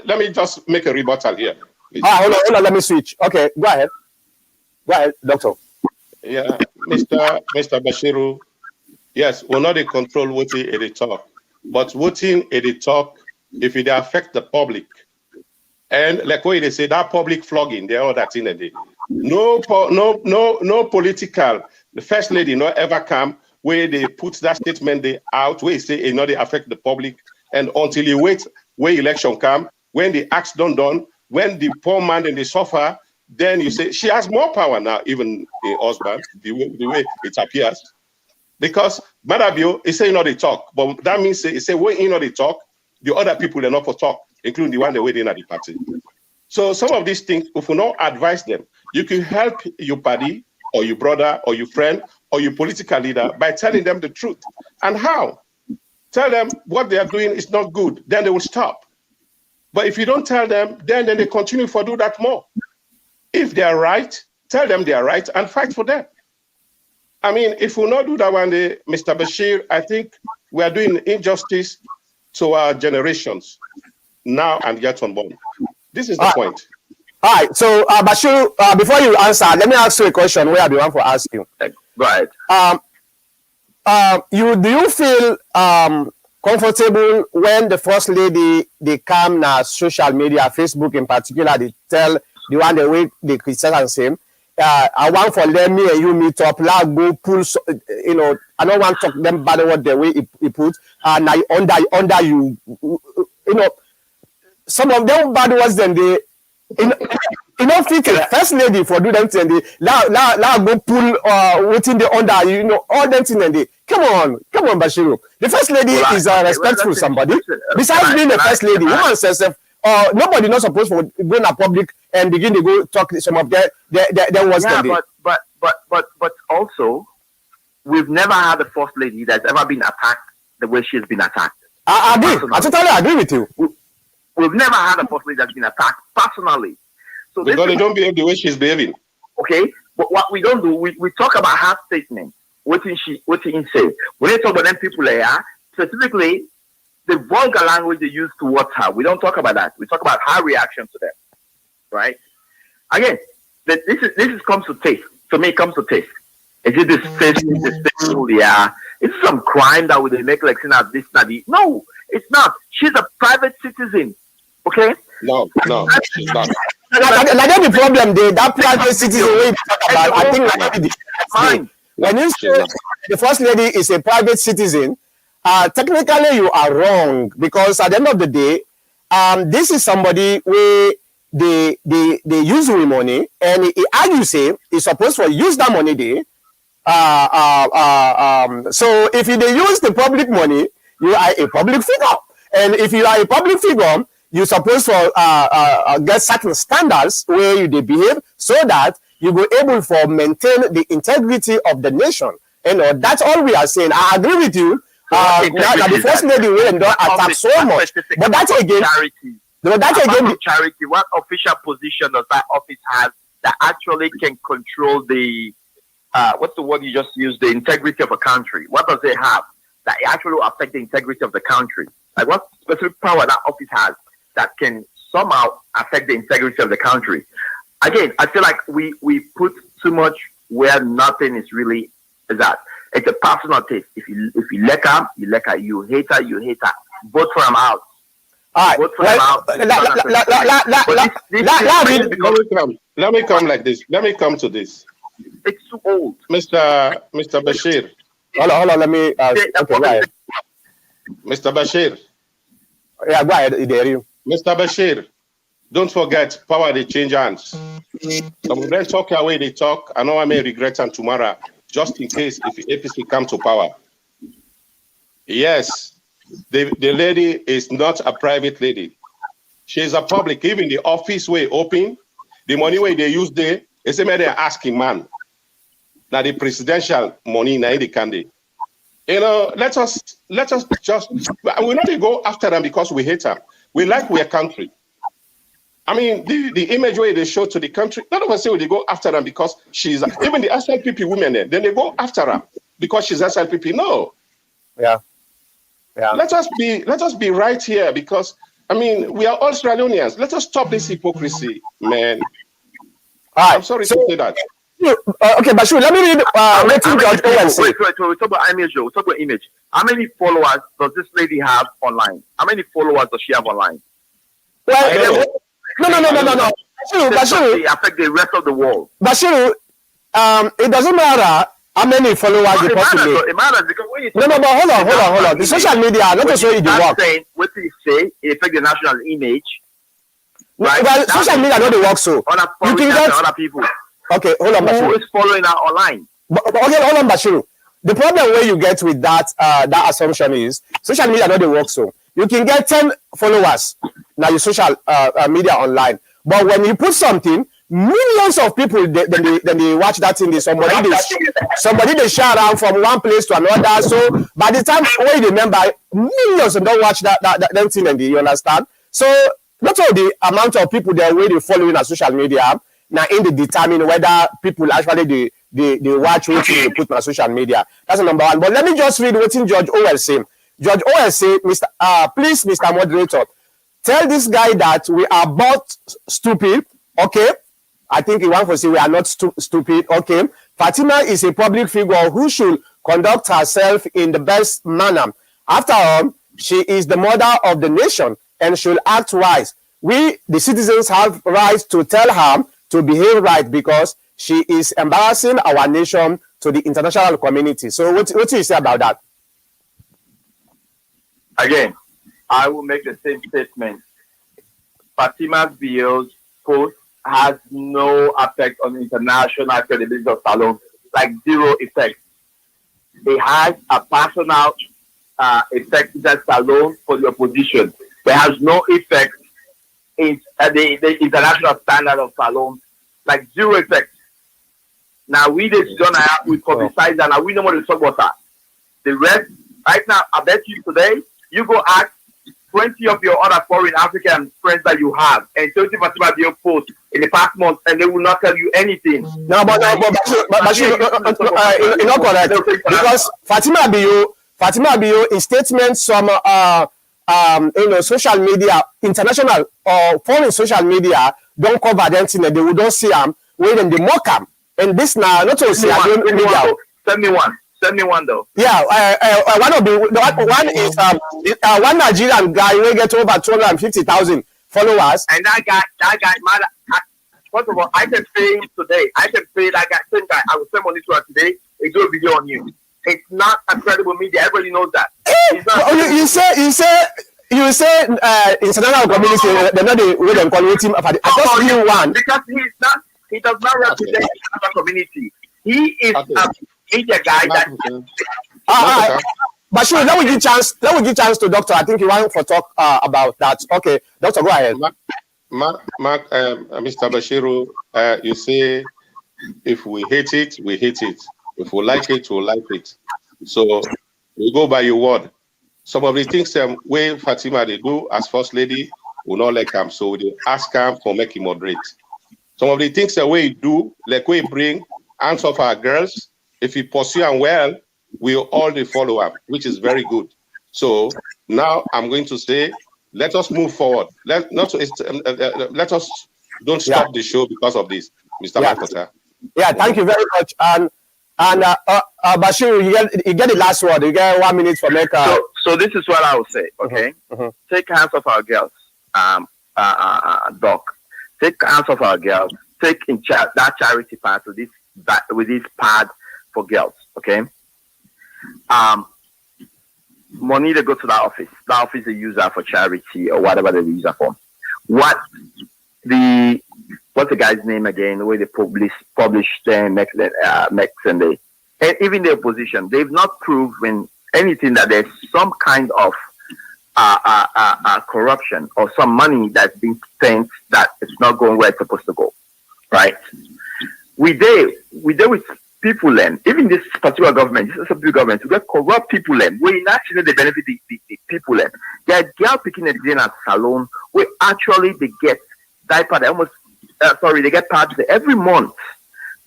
let me just make a rebuttal here. Hold on. Let me switch. Okay, go ahead, doctor. Yeah, Mr. Bashiru. Yes, we're not in control voting at the talk, but voting at the talk, if it affect the public, and like what they say, that public flogging, they all that in a day. No political. The first lady not ever come where they put that statement they out where they say it not they affect the public, and until you wait where election come, when the acts done, when the poor man and they suffer, then you say she has more power now, even in husband, the way it appears. Because Maada Bio is saying not they talk, but that means it say when you know they talk, the other people they're not for talk, including the one they waiting at the party. So some of these things, if you not advise them, you can help your buddy or your brother or your friend or your political leader by telling them the truth. And how? Tell them what they are doing is not good, then they will stop. But if you don't tell them, then they continue to do that more. If they are right, tell them they are right and fight for them. I mean, if we not do that one day, Mr. Bashir, I think we are doing injustice to our generations now and yet unborn. This is the point. All right. So, Bashir, before you answer, let me ask you a question where I be one for ask you. Right. Do you feel comfortable when the first lady they come na social media, Facebook in particular, they tell the one the way they criticize him? I want for them me and you meet up, like go pull. I don't want to talk them bad what the way he put, and I under you. Some of them bad words then they. Fit first lady for do them thing they la go pull within the under all them thing and they come on Bashiru. The first lady is respectful somebody. Besides being the first lady, woman says nobody not supposed to go in a public and begin to go talk some of their words. Yeah, but also, we've never had a first lady that's ever been attacked the way she's been attacked. I agree. I totally agree with you. We've never had a first lady that's been attacked personally. So because they don't behave the way she's behaving. Okay, but what we don't do, we talk about her statement. What did he say? When they talk about them people there, specifically the vulgar language they use towards her, we don't talk about that. We talk about her reaction to them, right? Again, this comes to taste. To me, it comes to taste. Is it distasteful? Yeah. Is it some crime that would make like saying this, that? No, it's not. She's a private citizen. Okay? No, she's not. That's the problem. That private citizen way you talk about, I think fine. When you say the first lady is a private citizen, technically you are wrong, because at the end of the day, this is somebody where they use with money, and as you say, is supposed to use that money there. So if you use the public money, you are a public figure, and if you are a public figure, you're supposed to get certain standards where you behave so that you will able to maintain the integrity of the nation. That's all we are saying. I agree with you. The first lady will don't attack so much, but that's again charity. Charity. What official position does that office have that actually can control the what's the word you just used? The integrity of a country. What does it have that actually affect the integrity of the country? Like what specific power that office has that can somehow affect the integrity of the country? Again, I feel like we put too much where nothing is really that. It's a personal taste. If you like her, you like her. You hate her, you hate her. Vote for him out. All right. Vote for him out. Let me come like this. Let me come to this. It's too old. Mr. Bashir. Hold on. Let me. Okay, go ahead. Mr. Bashir. Yeah, go ahead. Mr. Bashir, don't forget, power they change hands. Some of them talk away, they talk. I know I may regret them tomorrow, just in case if APC come to power. Yes, the lady is not a private lady. She is a public. Even the office way open, the money way they use there, it's a matter asking man. Now the presidential money, now the candy. Let us just, we're not going to go after them because we hate them. We like our country. I mean, the image way they show to the country, none of us say they go after them because she's, even the SLPP women there, then they go after her because she's SLPP. No. Yeah. Let us be right here because, I mean, we are all Australians. Let us stop this hypocrisy, man. All right. I'm sorry to say that. Okay, Bashir, let me read George Owen say. Wait, we talk about image, we talk about image. How many followers does this lady have online? How many followers does she have online? Well, no. Bashir, they affect the rest of the world. Bashir, it doesn't matter how many followers the person has. It matters because when you but hold on. The social media, let us show you the work. Saying what you say, it affects the national image. Right? Well, social media don't work so. You can get other people. Okay, hold on, Bashir. Who is following her online? Okay, hold on, Bashir. The problem where you get with that assumption is social media don't work so. You can get 10 followers now your social media online, but when you put something, millions of people they watch that thing. Somebody they share around from one place to another. So by the time when you remember, millions don't watch that thing, and you understand. So not all the amount of people that really following on social media now in the determine whether people actually they watch what you put on social media. That's number one. But let me just read what George Owen say. George Owen say, please, Mr. Moderator, tell this guy that we are both stupid. Okay. I think he wants to say we are not stupid. Okay. Fatima is a public figure who should conduct herself in the best manner. After all, she is the mother of the nation and should act wise. We, the citizens, have rights to tell her to behave right because she is embarrassing our nation to the international community. So what do you say about that? Again, I will make the same statement. Fatima Bio's post has no effect on international credibility of Salon, like zero effect. It has a personal effect that Salon for the opposition. But has no effect the international standard of salon, like zero effect. Now we just done we publicize that, now we know what to talk about that. The rest, right now, I bet you today, you go ask 20 of your other foreign African friends that you have, and 30% of your post in the past month, and they will not tell you anything. No, but you're not correct, because Fatima Bio, in statements from social media, international or foreign social media, don't cover them, they will don't see them, wait and they mock them. And this now, not to see media. Send me one though. Yeah, one is one Nigerian guy will get over 250,000 followers. And that guy, first of all, I can pay him today. I can pay that guy, same guy. I will send money to her today. They do a video on you. It's not a credible media. Everybody knows that. You say international community, they're not the way they call him. I just knew one. Because he does not represent the international community. He is a media guy that. Bashir, let me give chance to Doctor. I think you want to talk about that. Okay, Doctor, go ahead. Mr. Bashiru, you say if we hate it, we hate it. If we like it, we like it. So we go by your word. Some of the things way Fatima they do as first lady will not like him, so they ask him for make him moderate. Some of the things that we do, like we bring hands of our girls, if we pursue them well, we all they follow up, which is very good. So now I'm going to say, let us move forward. Let us don't stop the show because of this, Mr. Makota. Yeah, thank you very much. And Bashir, you get the last word. You get 1 minute for make. So this is what I will say. Okay, take hands off our girls, Doc. Take hands off our girls. Take that charity part with this pad for girls. Okay. Money they go to the office. The office they use that for charity or whatever they use that for. What's the guy's name again? The way they publish them next Sunday, and even the opposition, they've not proven anything that there's some kind of corruption or some money that's being spent that it's not going where it's supposed to go. Right? We deal with people and even this particular government, this is a big government, to get corrupt people and we actually they benefit the people and they are girl picking a dinner at salon where actually they get diaper, they get pads every month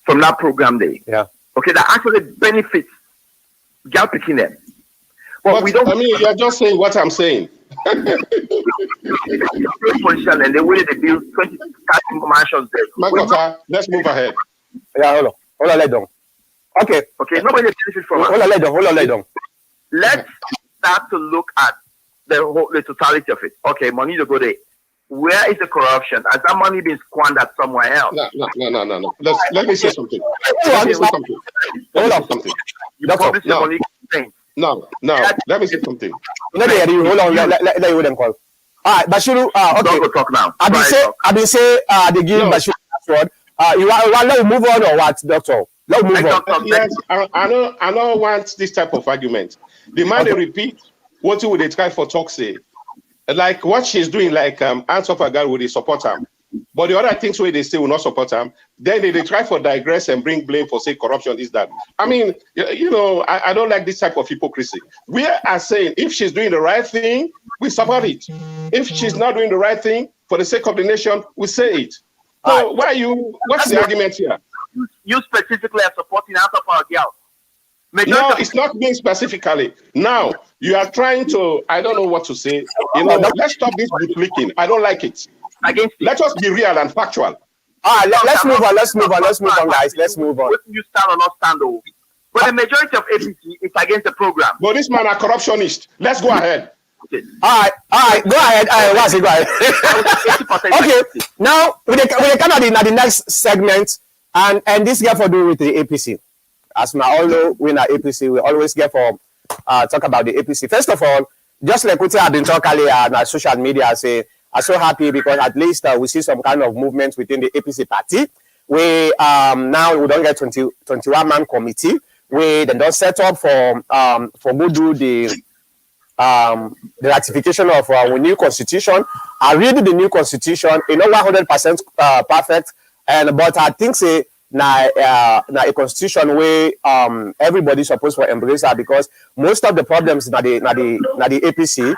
from that program day. Yeah. Okay, that actually benefits girl picking them. But we don't. I mean, you're just saying what I'm saying. And the way they build 20 mansions there. Makota, let's move ahead. Yeah, hold on, let down. Okay, nobody benefits from hold on, let down. Let's start to look at the totality of it. Okay, money to go there. Where is the corruption? Has that money been squandered somewhere else? No. Let me say something. Hold on. You publish the money. No. Let me say something. Hold on. Let you them call. All right, Bashiru. Okay. Don't go talk now. I've been say they give Bashiru password. You want let move on or what, Doctor? Let move on. Yes, I don't want this type of argument. The man they repeat what would they try for talk say. Like what she's doing, like hands off a girl will they support him. But the other things where they say will not support him, then they try for digress and bring blame for say corruption is that. I mean, I don't like this type of hypocrisy. We are saying if she's doing the right thing, we support it. If she's not doing the right thing for the sake of the nation, we say it. So what's the argument here? You specifically are supporting out of our girls. No, it's not being specifically. Now, you are trying to, I don't know what to say. Let's stop this bootlicking. I don't like it. Let us be real and factual. Let's move on, guys. Let's move on. You stand or not stand over. But the majority of APC is against the program. But this man are corruptionist. Let's go ahead. Okay. All right. Go ahead. Go ahead. Okay. Now, we come at the next segment, and this get for do with the APC. As we all know, we in our APC, we always get for talk about the APC. First of all, just like we have been talking earlier on our social media, I'm so happy because at least we see some kind of movement within the APC party. We now we don't get 21-man committee. We then don't set up for go do the the ratification of our new constitution. I read the new constitution, 100% perfect, but I think say na a constitution where everybody's supposed to embrace her, because most of the problems na the APC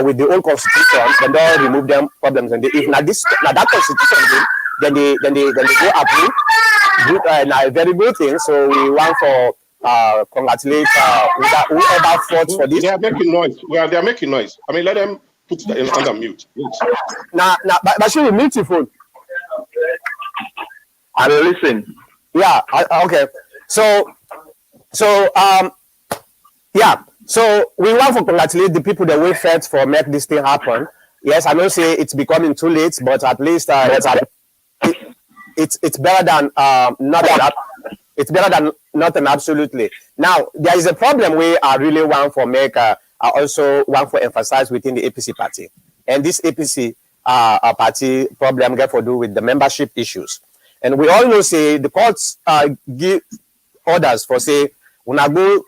with the old constitution, then they remove them problems, and if that constitution then they go approve. Good, a very good thing. So we want for congratulate whoever fought for this. They are making noise. Well, they are making noise. I mean, let them put it under mute. Now, but should we mute your phone? I will listen. Yeah. Okay. So yeah. So we want to congratulate the people that we fought for make this thing happen. Yes, I know say it's becoming too late, but at least it's better than nothing. It's better than nothing, absolutely. Now, there is a problem we really want for make, I also want to emphasize within the APC party. And this APC party problem get to do with the membership issues. And we all know, say, the courts give orders for, say, when I go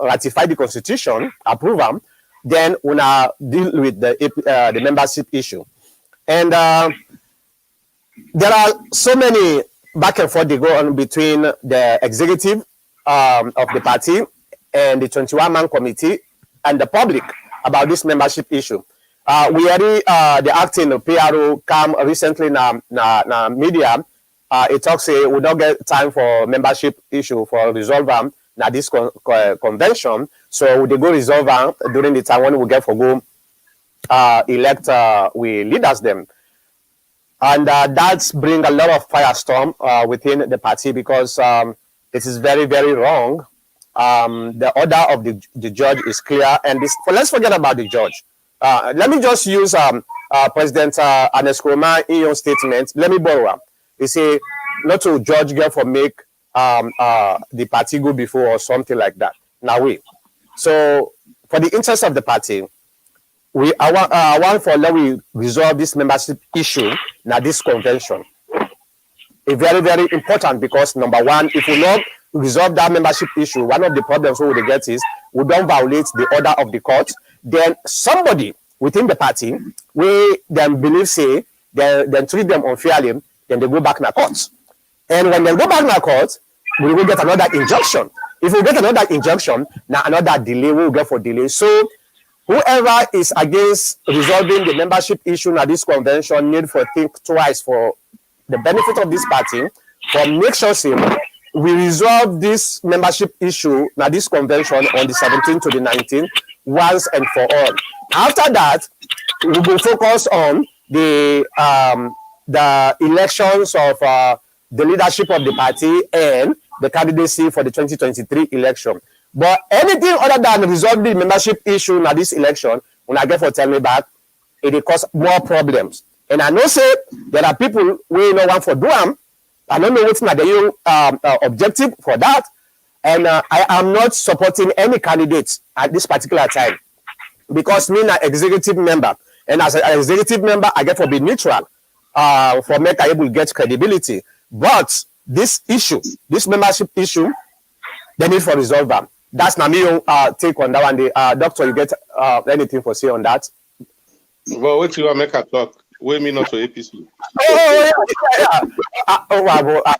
ratify the constitution, approve them, then when I deal with the membership issue. And there are so many back and forth they go on between the executive of the party and the 21-man committee and the public about this membership issue. We already the acting PRO come recently na media. It talks say we don't get time for membership issue for resolve them na this convention. So they go resolve them during the time when we get for go elect we leaders them. And that's bring a lot of firestorm within the party, because it is very, very wrong. The order of the judge is clear. And this, let's forget about the judge. Let me just use President Aneskroma in your statement. Let me borrow. He say not to judge girl for make the party go before or something like that. Now wait. So for the interest of the party, I want for let we resolve this membership issue now this convention. It's very, very important, because number one, if we not resolve that membership issue, one of the problems we will get is we don't violate the order of the court. Then somebody within the party, we then believe say then treat them unfairly, then they go back in the courts. And when they go back in the court, we will get another injunction. If we get another injunction, now another delay, we will get for delay. So whoever is against resolving the membership issue na this convention need to think twice for the benefit of this party, for make sure say we resolve this membership issue na this convention on the 17th to the 19th once and for all. After that, we will focus on the elections of the leadership of the party and the candidacy for the 2023 election. But anything other than resolve the membership issue in this election, when I get for tell me back, it will cause more problems. And I know say there are people who no want for do them. I don't know what's not the objective for that. And I am not supporting any candidates at this particular time, because me an executive member, and as an executive member, I get for be neutral for make I able get credibility. But this issue, this membership issue, they need for resolve them. That's not me take on that one. The doctor, you get anything for say on that? Well, what you want to make a talk? We me not to APC. Oh, yeah.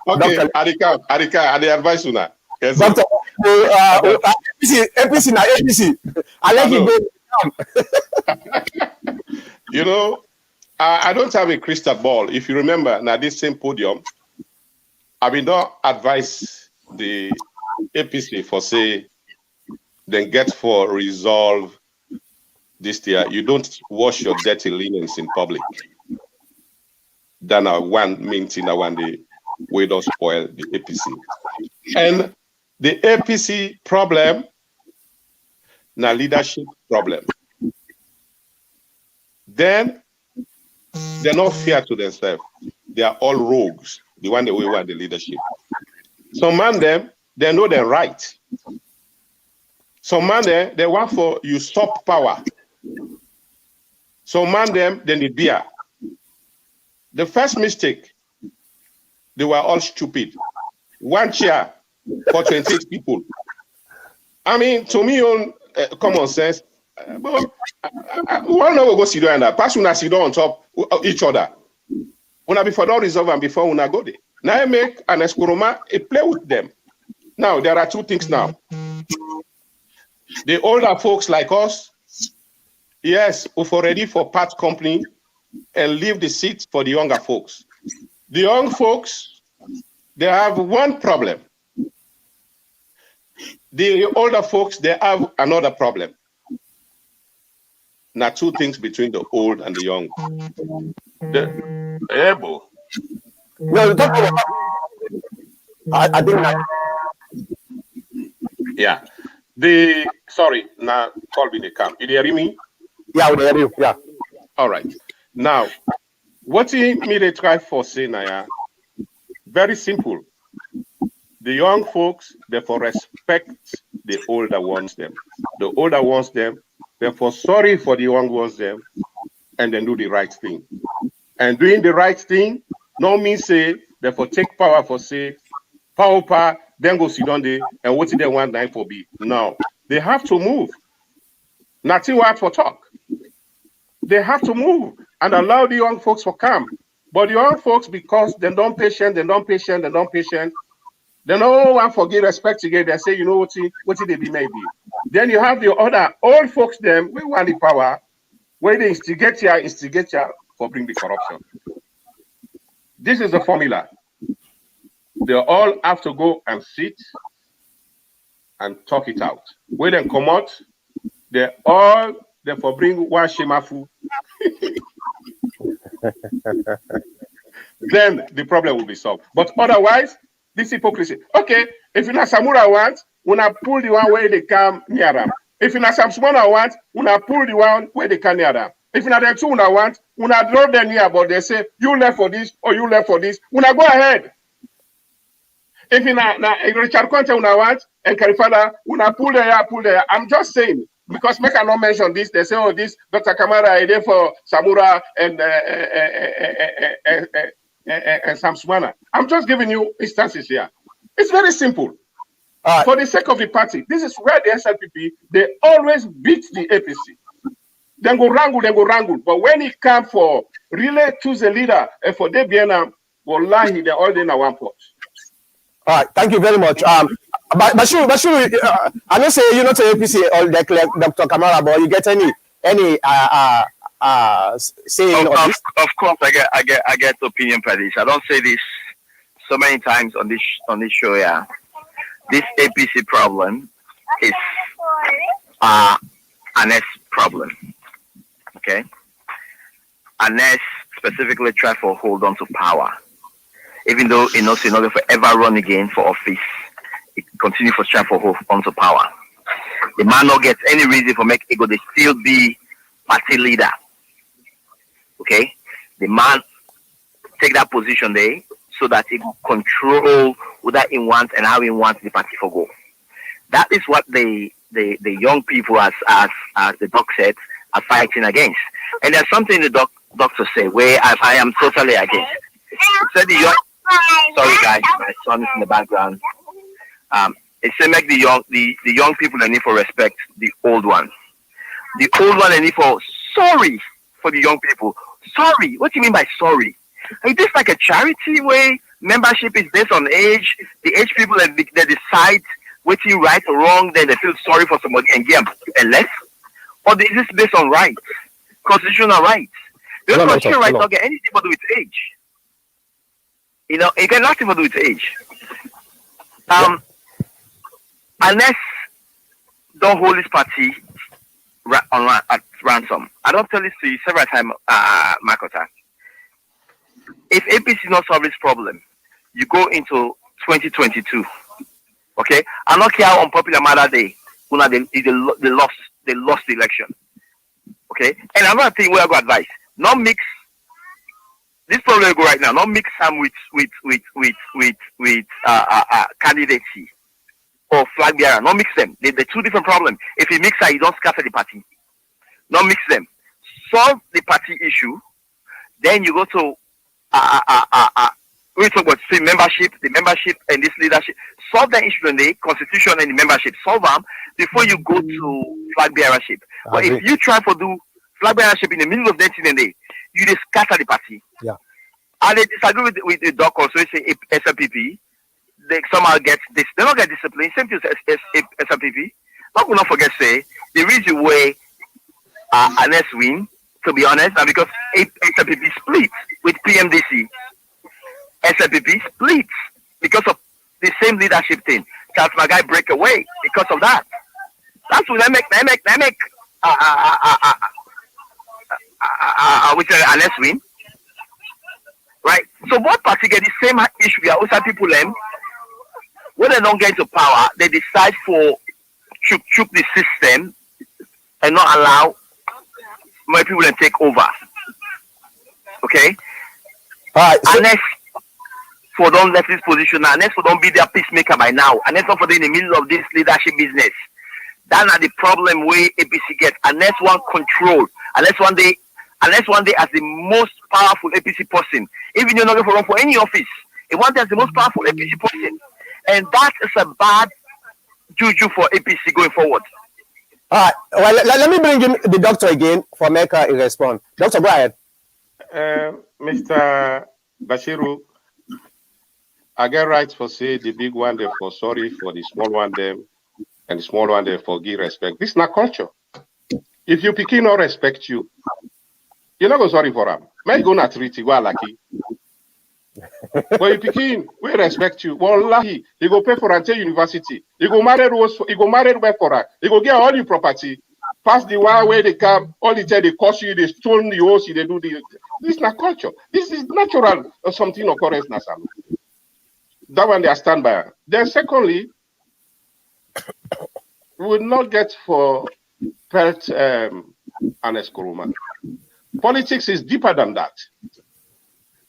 Okay, Doctor, Adika, I advise you now. Yes, doctor, APC now, APC. I let you go. You know, I don't have a crystal ball. If you remember, now this same podium, I mean, don't advise the APC for say, then get for resolve this year. You don't wash your dirty linens in public. Then one main thing I want the way don't spoil the APC. And the APC problem, now leadership problem. Then they're not fair to themselves. They are all rogues. The one that we want the leadership. Some man them, they know they're right. Some man them, they want for you stop power. Some man them, then the beer. The first mistake, they were all stupid. One chair for 28 people. I mean, to me, common sense. But one now we go sit down and pass una sit down on top each other. Una before don't resolve and before una go there. Now I make an eskuruma play with them. Now there are two things now. The older folks like us, yes, we've already for part company and leave the seats for the younger folks. The young folks, they have one problem. The older folks, they have another problem. Now, two things between the old and the young. No, I think that. Yeah. Sorry, now call me the camp. You hear me? Yeah, we hear you. Yeah. All right. Now, what he made a try for say now, very simple. The young folks, therefore, respect the older ones them. The older ones them, therefore, sorry for the young ones them, and then do the right thing. And doing the right thing, no means say, therefore, take power for say, power, then go sit down there, and what did they want nine for be? No, they have to move. Nothing word for talk. They have to move and allow the young folks to come. But the young folks, because they don't patient, they don't want to give respect again. They say, you know what they be maybe. Then you have the other old folks, them, we want the power, where they instigate you for bring the corruption. This is the formula. They all have to go and sit and talk it out. When they come out, they for bring one shemafu. Then the problem will be solved. But otherwise, this hypocrisy. Okay, if in a Samura want, una pull the one where they come near them. If in a Samsumana want, una pull the one where they come near them. If in a the two una want, una draw them near, but they say you left for this or you left for this. Una go ahead. If in a Richard Conte una want and Carifada, una pull there. I'm just saying. Because make I not mention this, they say, oh, this Dr. Kamara is there for Samura and Samsumana. I'm just giving you instances here. It's very simple. For the sake of the party, this is where the SLPP, they always beat the APC. Then go wrangle. But when it comes for really choose a leader and for Debiana, wallahi, they're all in a one pot. All right, thank you very much. Bashiru, I don't say you not say APC or like Dr. Kamara, but you get any saying on this? Of course, I get opinion for this. I don't say this so many times on this show. Yeah, this APC problem is an S problem. Okay, an S specifically try to hold on to power, even though it knows in order for ever run again for office. It continue for strive for hold onto power. The man not get any reason for make ego. They still be party leader. Okay, the man take that position there so that he will control what he wants and how he wants the party for go. That is what the young people, as the doc said, are fighting against. And there's something the doctor say where I am totally against. He said the young. Sorry guys, my son is in the background. It said make the young people they need for respect the old ones. The old one they need for sorry for the young people. Sorry, what do you mean by sorry? Is this like a charity where membership is based on age? The age people they decide what you right or wrong, then they feel sorry for somebody and give them less? Or is this based on rights? Constitutional rights? Because constitutional rights don't get anything to do with age. You know, it got nothing to do with age. Unless don't hold this party at ransom. I don't tell this to you several times, Makota. If APC not solve this problem, you go into 2022. Okay, I don't care how unpopular Maada Day. They lost the election. Okay, and another thing where I go advice: not mix this problem we go right now. Not mix them with candidacy or flag bearer. Not mix them. They're two different problems. If you mix them, you don't scatter the party. Not mix them. Solve the party issue. Then you go to we talk about the membership and this leadership. solve the issue in the constitution and the membership, solve them before you go to flag bearership. But if you try to do flag bearership in the middle of the day, you just scatter the party. Yeah. And they disagree with the doc also, say SLPP. They somehow get this. They don't get discipline. Same thing as SLPP. But we not forget say the reason why NS win, to be honest, and because SLPP split with PMDC. SLPP split because of the same leadership thing. Charles Magai break away because of that. That's what they make which NS win. Right? So both parties get the same issue. We are also people when they don't get into power, they decide for chook the system and not allow more people to take over. Okay? Alright. Unless for don't left this position, unless for don't be their peacemaker by now, unless not for they in the middle of this leadership business. That's not the problem where APC get. Unless one control, unless one day as the most powerful APC person, even you're not going to run for any office, it one day as the most powerful APC person. And that is a bad juju for APC going forward. All right. Well, let me bring in the doctor again for make a response. Doctor, go ahead. Mr. Bashiru, I get right for say the big one they for sorry for the small one them, and the small one they for give respect. This is not culture. If you picking or respect you, you're not go sorry for them. May go not treat you well lucky. But you picking, we respect you. Wallahi, you go pay for until university. You go marry where for her. You go get all your property. Pass the one where they come, all the time they cost you, they stone the house, they do the. This is not culture. This is natural or something occurrence now. That one they are stand by. Then secondly, we will not get for pelt an eskuruma. Politics is deeper than that.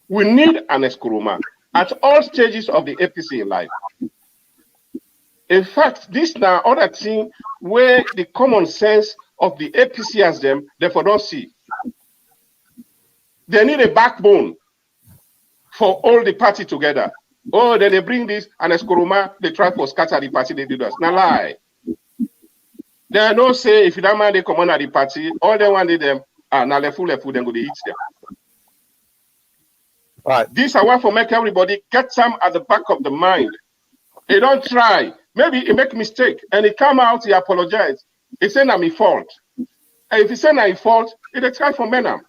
We need an eskuruma at all stages of the APC in life. In fact, this now other thing where the common sense of the APC as them, therefore don't see. They need a backbone for all the party together. Oh, then they bring this and eskuruma, they try to scatter the party, they do that. Now lie. They are no say if you don't mind they come on at the party, all they want them now lefu, then go to eat them. Right. This I want to make everybody get some at the back of the mind. They don't try. Maybe he make mistake and he come out, he apologize. He say I'm his fault. And if he say I'm his fault, he try for men.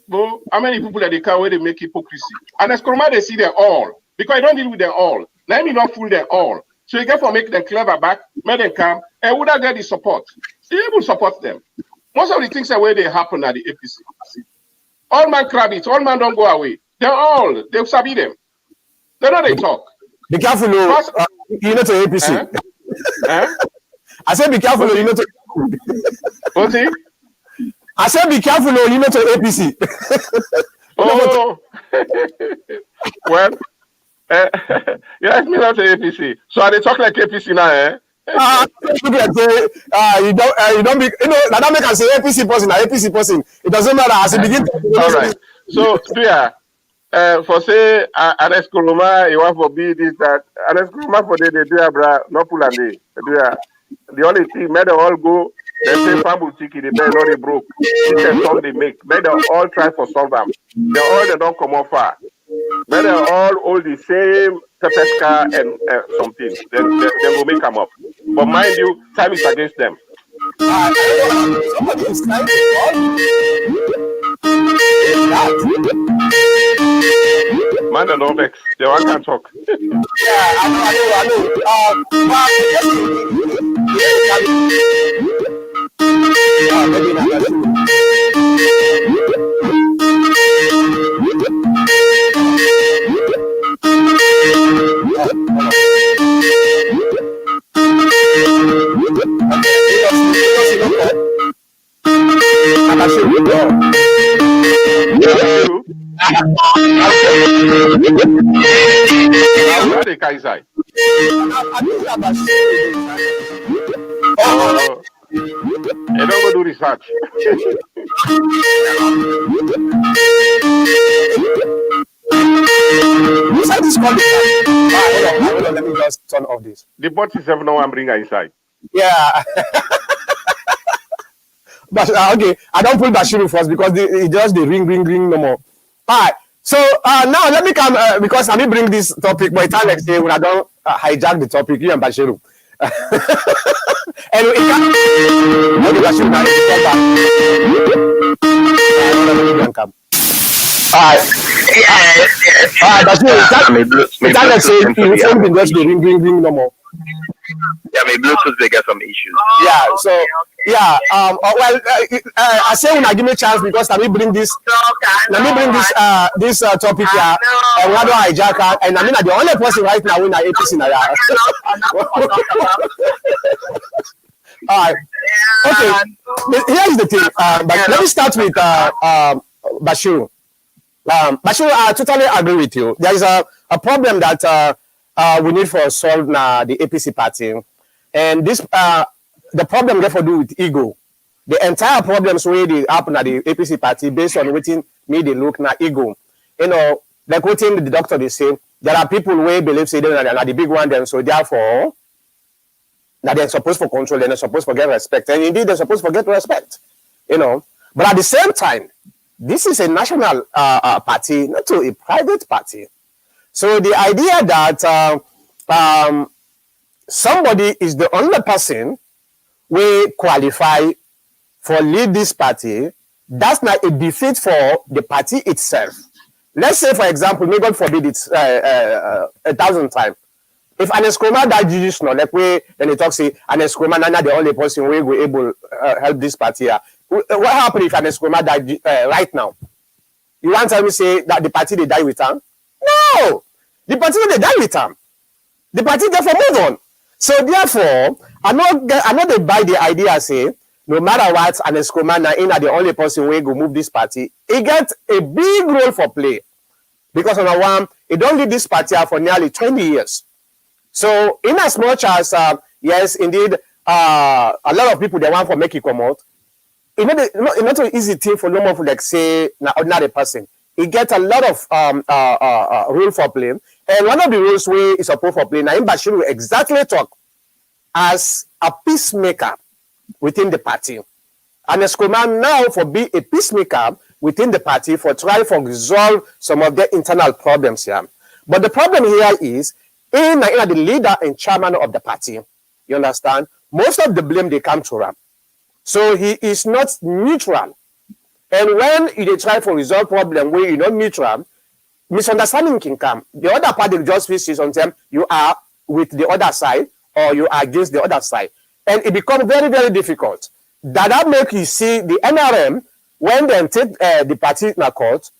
But how many people that they can where they make hypocrisy? And as Kurma, they see them all. Because I don't deal with them all. Let me not fool them all. So you get for make them clever back, make them come, and would I get the support? So you will support them. Most of the things are where they happen at the APC. All man crab it, all man don't go away. They'll sabi them. They know they talk. Be careful, you know to APC. I said be careful, you know to. What's it? I said be careful, you know to APC. Oh, well, you asked me not to APC, so they talk like APC now, eh? You don't be, you know, that make us say APC person, APC person. It doesn't matter as you begin. All right. So, yeah, for say, Anes Kuruma, you want for be this, that, Anes Kuruma for the do bra, no pull and they do. The only thing, may they all go, they say, Fambu Chiki, they bear not they broke. It's a song they make. May they all try for solve them. They don't come off far. May they all hold the same Pepesca and something. Then they will make them up. But mind you, time is against them. Somebody is trying to Man, they don't vex. They one can talk. Yeah, I They don't go do research. is called hold on, let me just turn off this. The bot is no one bring her inside. Yeah. But okay, I don't put Bashiru first because it just the ring no more. All right. So now let me come because I may bring this topic, but it's like say when I don't hijack the topic, you and Bashiru. And Bashiru now come. All right, Bashiru, it's like say you phone been just the ring no more. Yeah, maybe Bluetooth they get some issues. Yeah, so yeah, well, I say when I give me a chance because let me bring this this topic here, and we don't hijack, and I mean the only person right now in the APC now. All right, okay. Here's the thing, but let me start with Bashiru. Bashiru, I totally agree with you. There is a problem that we need for solve now the APC party. And this the problem therefore do with ego. The entire problems where they happen at the APC party based on what me they look na ego. You know, like what the doctor they say, there are people who believe say they are the big one, then so therefore that they're supposed to control, they're supposed to get respect. And indeed they're supposed to get respect. You know. But at the same time, this is a national party, not a private party. So the idea that somebody is the only person who qualify for lead this party, that's not a defeat for the party itself. Let's say, for example, may God forbid it's 1,000 times. If an escroma that Jesus no like way, then they talk say an escroma not the only person who will able help this party here. What happens if an escroma died right now? You want to tell me say that the party they die with him? No, the party they die with him. The party therefore move on. So therefore, I know they buy the idea say no matter what, an escroma na in are the only person who go move this party. He gets a big role for play because on one, he don't lead this party for nearly 20 years. So in as much as yes, indeed, a lot of people they want to make it come out. It's not an easy thing for no one for like say an ordinary person. He gets a lot of role for play. And one of the rules where is supposed for play, now Bashir will exactly talk as a peacemaker within the party. And Escroman now for be a peacemaker within the party for try to resolve some of their internal problems here. But the problem here is in the leader and chairman of the party. You understand? Most of the blame they come to him. So he is not neutral. And when you try to resolve problem where you're not neutral, misunderstanding can come. The other party just feels on them, you are with the other side or you are against the other side. And it becomes very, very difficult. That make you see the NRM, when they take the party in a court,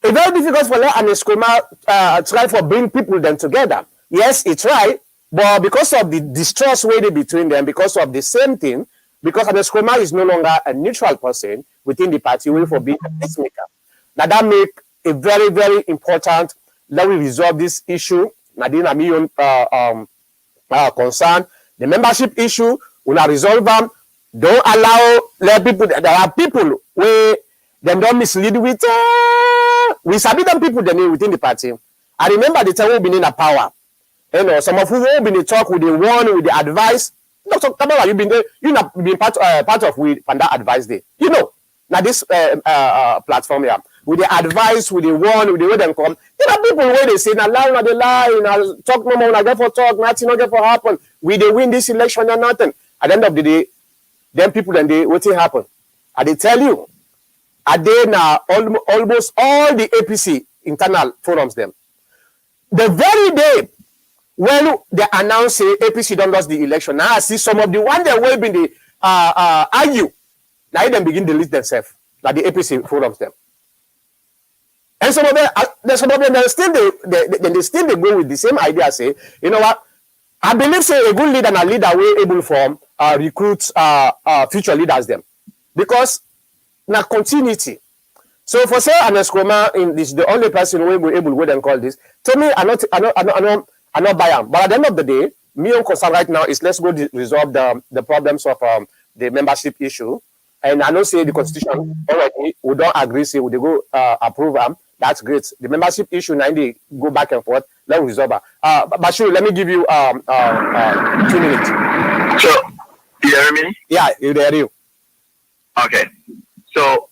it's very difficult for an Escroma try for bring people then together. Yes, it's right, but because of the distrust waiting between them, because of the same thing, because an Escroma is no longer a neutral person within the party, will for being a peacemaker. Now that make it very, very important that we resolve this issue. Nadine Amiyon concern. The membership issue, we will resolve them. Don't allow let people. There are people where they don't mislead with. We sabi them people they need within the party. I remember the time we've been in a power. You know, some of who have been in talk with the one with the advice. Dr. Kamara, you've been there. You have been part of with that advice day. You know, now this platform here with the advice with the one with the way them come. There are people where they say now lie, they lie, now talk no more, now get for talk, nothing not get for happen. We they win this election or nothing. At the end of the day, then people then they what will happen? And they tell you, are they now almost all the APC internal forums them. The very day when they announce APC don't lose the election, now I see some of the one that will be the argue. Now they begin to list themselves, like the APC forums them. And some of them they still they go with the same idea. Say, you know what? I believe say a good leader and a leader will able to recruit future leaders them because now continuity. So for say an Escroma in this the only person who will able to go and call this. To me, I not buy them. But at the end of the day, me own concern right now is let's go resolve the problems of the membership issue. And I know say the constitution already we don't agree say we go approve them. That's great. The membership issue, 90, go back and forth. Let me resolve. Bashir, let me give you 2 minutes. So, you hear me? Yeah, you hear you. Okay. So,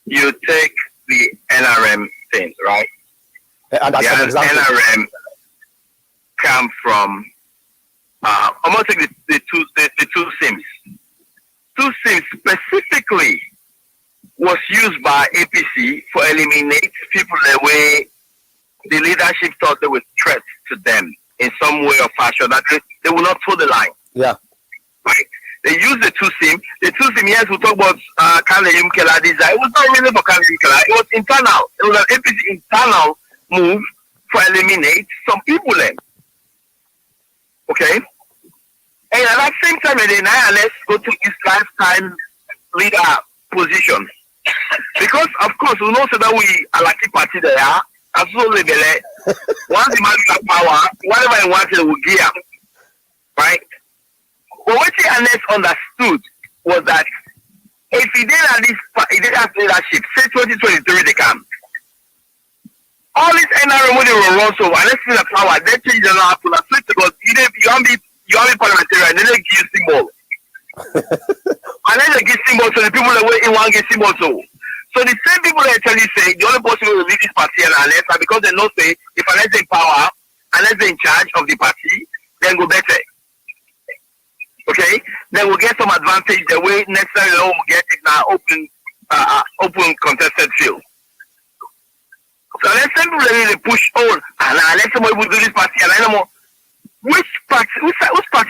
you take the NRM thing, right? And that's an example. NRM come from I'm gonna take the two SIMs. Two SIMs specifically was used by APC for eliminate people the way the leadership thought they were threats to them in some way or fashion, that they will not toe the line. Yeah. Right? They used the two SIM. The two SIM, yes, we talk about Kaleyum Kela design. It was not really for Kaleyum Kela. It was internal. It was an APC internal move for eliminate some people then. Okay? And at that same time, the let's go to this lifetime leader position. Because, of course, we know that we are like a party there. Absolutely. Once the man has power, whatever he wants, he will gear. Right? But what he understood was that if he didn't have leadership, say 2023 they come. All this NRM when they will run so unless the power, they change the law to the because you want to parliamentarian, and then they give symbol. And then they give symbol to the people that wait in one get symbol so. So the same people that tell you say the only person who will lead this party and unless because they know say if unless they in power, unless they in charge of the party, then go better. Okay? Then we'll get some advantage the way necessarily we'll get it now open contested field. So let's say people really push on and let's say we will do this party and I don't know which party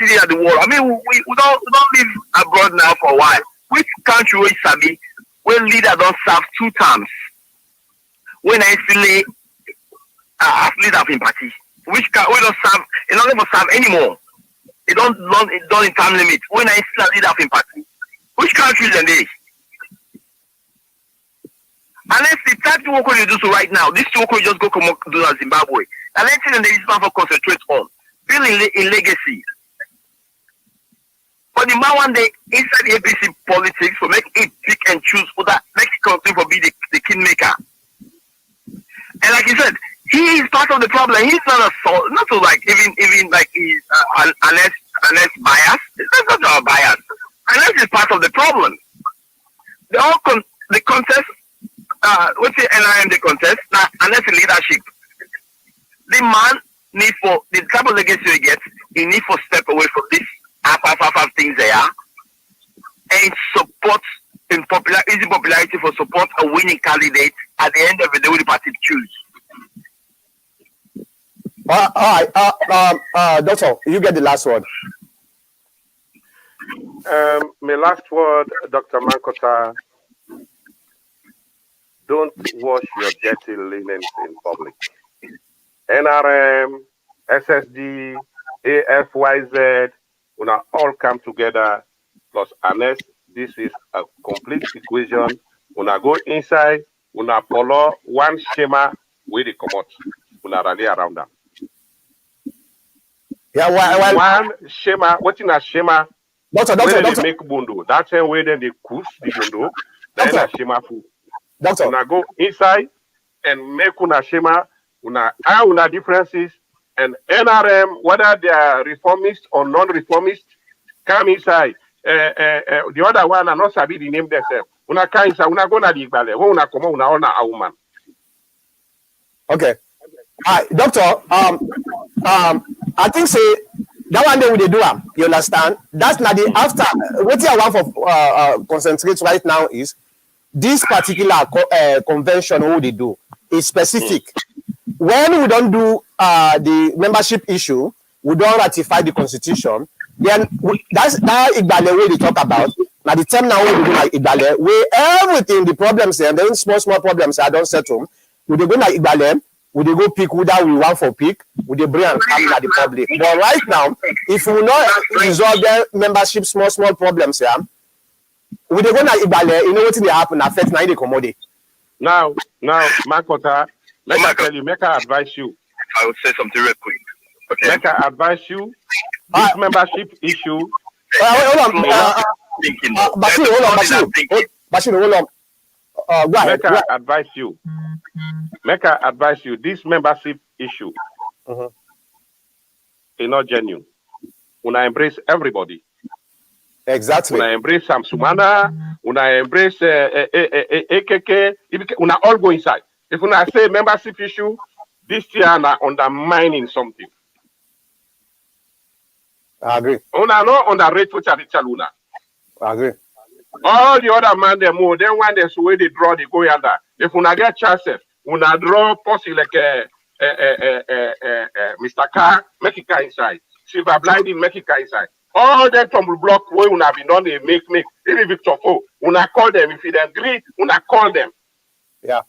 is at the world? I mean we don't live abroad now for a while. Which country will Sabi where leader don't serve 2 terms? When I still as leader of in party. Which we don't serve it don't even serve anymore. It don't in time limit. When I still leader of in party. Which countries are they? Unless the type of work you do so right now, this work will just go to Zimbabwe. And let's see the Islam for concentrate on building in legacy. But the man one day inside the APC politics for make it pick and choose for that next country for be the kingmaker. And like you said, he is part of the problem. He's not not so like even like he's unless bias. That's not our bias. Unless is part of the problem. The contest. What's the NRM the contest? Now, unless the leadership, the man need for the type of legacy he gets, he need for step away from this half things there and support in popularity for support a winning candidate at the end of the day with the party choose. All right, Doctor, you get the last word. My last word, Dr. Mankota. Don't wash your dirty linens in public. NRM, SSD, AFYZ, will all come together. Plus, unless this is a complete equation, we'll go inside, we'll follow one schema with the commot. We'll rally around them. Yeah, well, one schema, what's in a schema? Doctor. They make bundo. That's the way then they push the bundo. Then a schema full. Doctor. Una go inside and make una schema, una differences, and NRM, whether they are reformist or non-reformist, come inside. The other one are not sabi the name themselves. Una come inside, una go na the Igbale, when una come on, una honor a woman. Okay. Doctor, I think say that one day we dey do am. You understand? That's not the after. What I want for concentrate right now is this particular convention. What they do is specific. When we don't do the membership issue, we don't ratify the constitution. Then that's that Igbale way they talk about. Now the time now we do like Igbale, where everything the problems and then small problems I don't settle. We dey go like Igbale. Would they go pick whether we want for pick? Would they bring and come at the public? But right now, if we not resolve their membership small problems, yeah, would they go na Igbale? You know what they happen? Affect now they commodity. Now, Makota, let me tell you, make I advise you. I will say something real quick. Okay. Make I advise you. This membership issue. Hold on. Bashir, hold on. Go ahead. Make I advise you. Make I advise you. This membership issue is not genuine. Una embrace everybody. Exactly. Una embrace Sam Sumana. Una embrace AKK. Una all go inside. If una say membership issue, this year na undermining something. I agree. Una no underrate for Chaluna. I agree. All the other man they move. Then when they way they draw, they go yonder. If una get chances, una draw possibly like Mr. Carr, make it inside. Silver Blinding, make it inside. All them tumble block way una been done, they make. Even Victor Fo, una call them. If they agree, una call them. Yeah.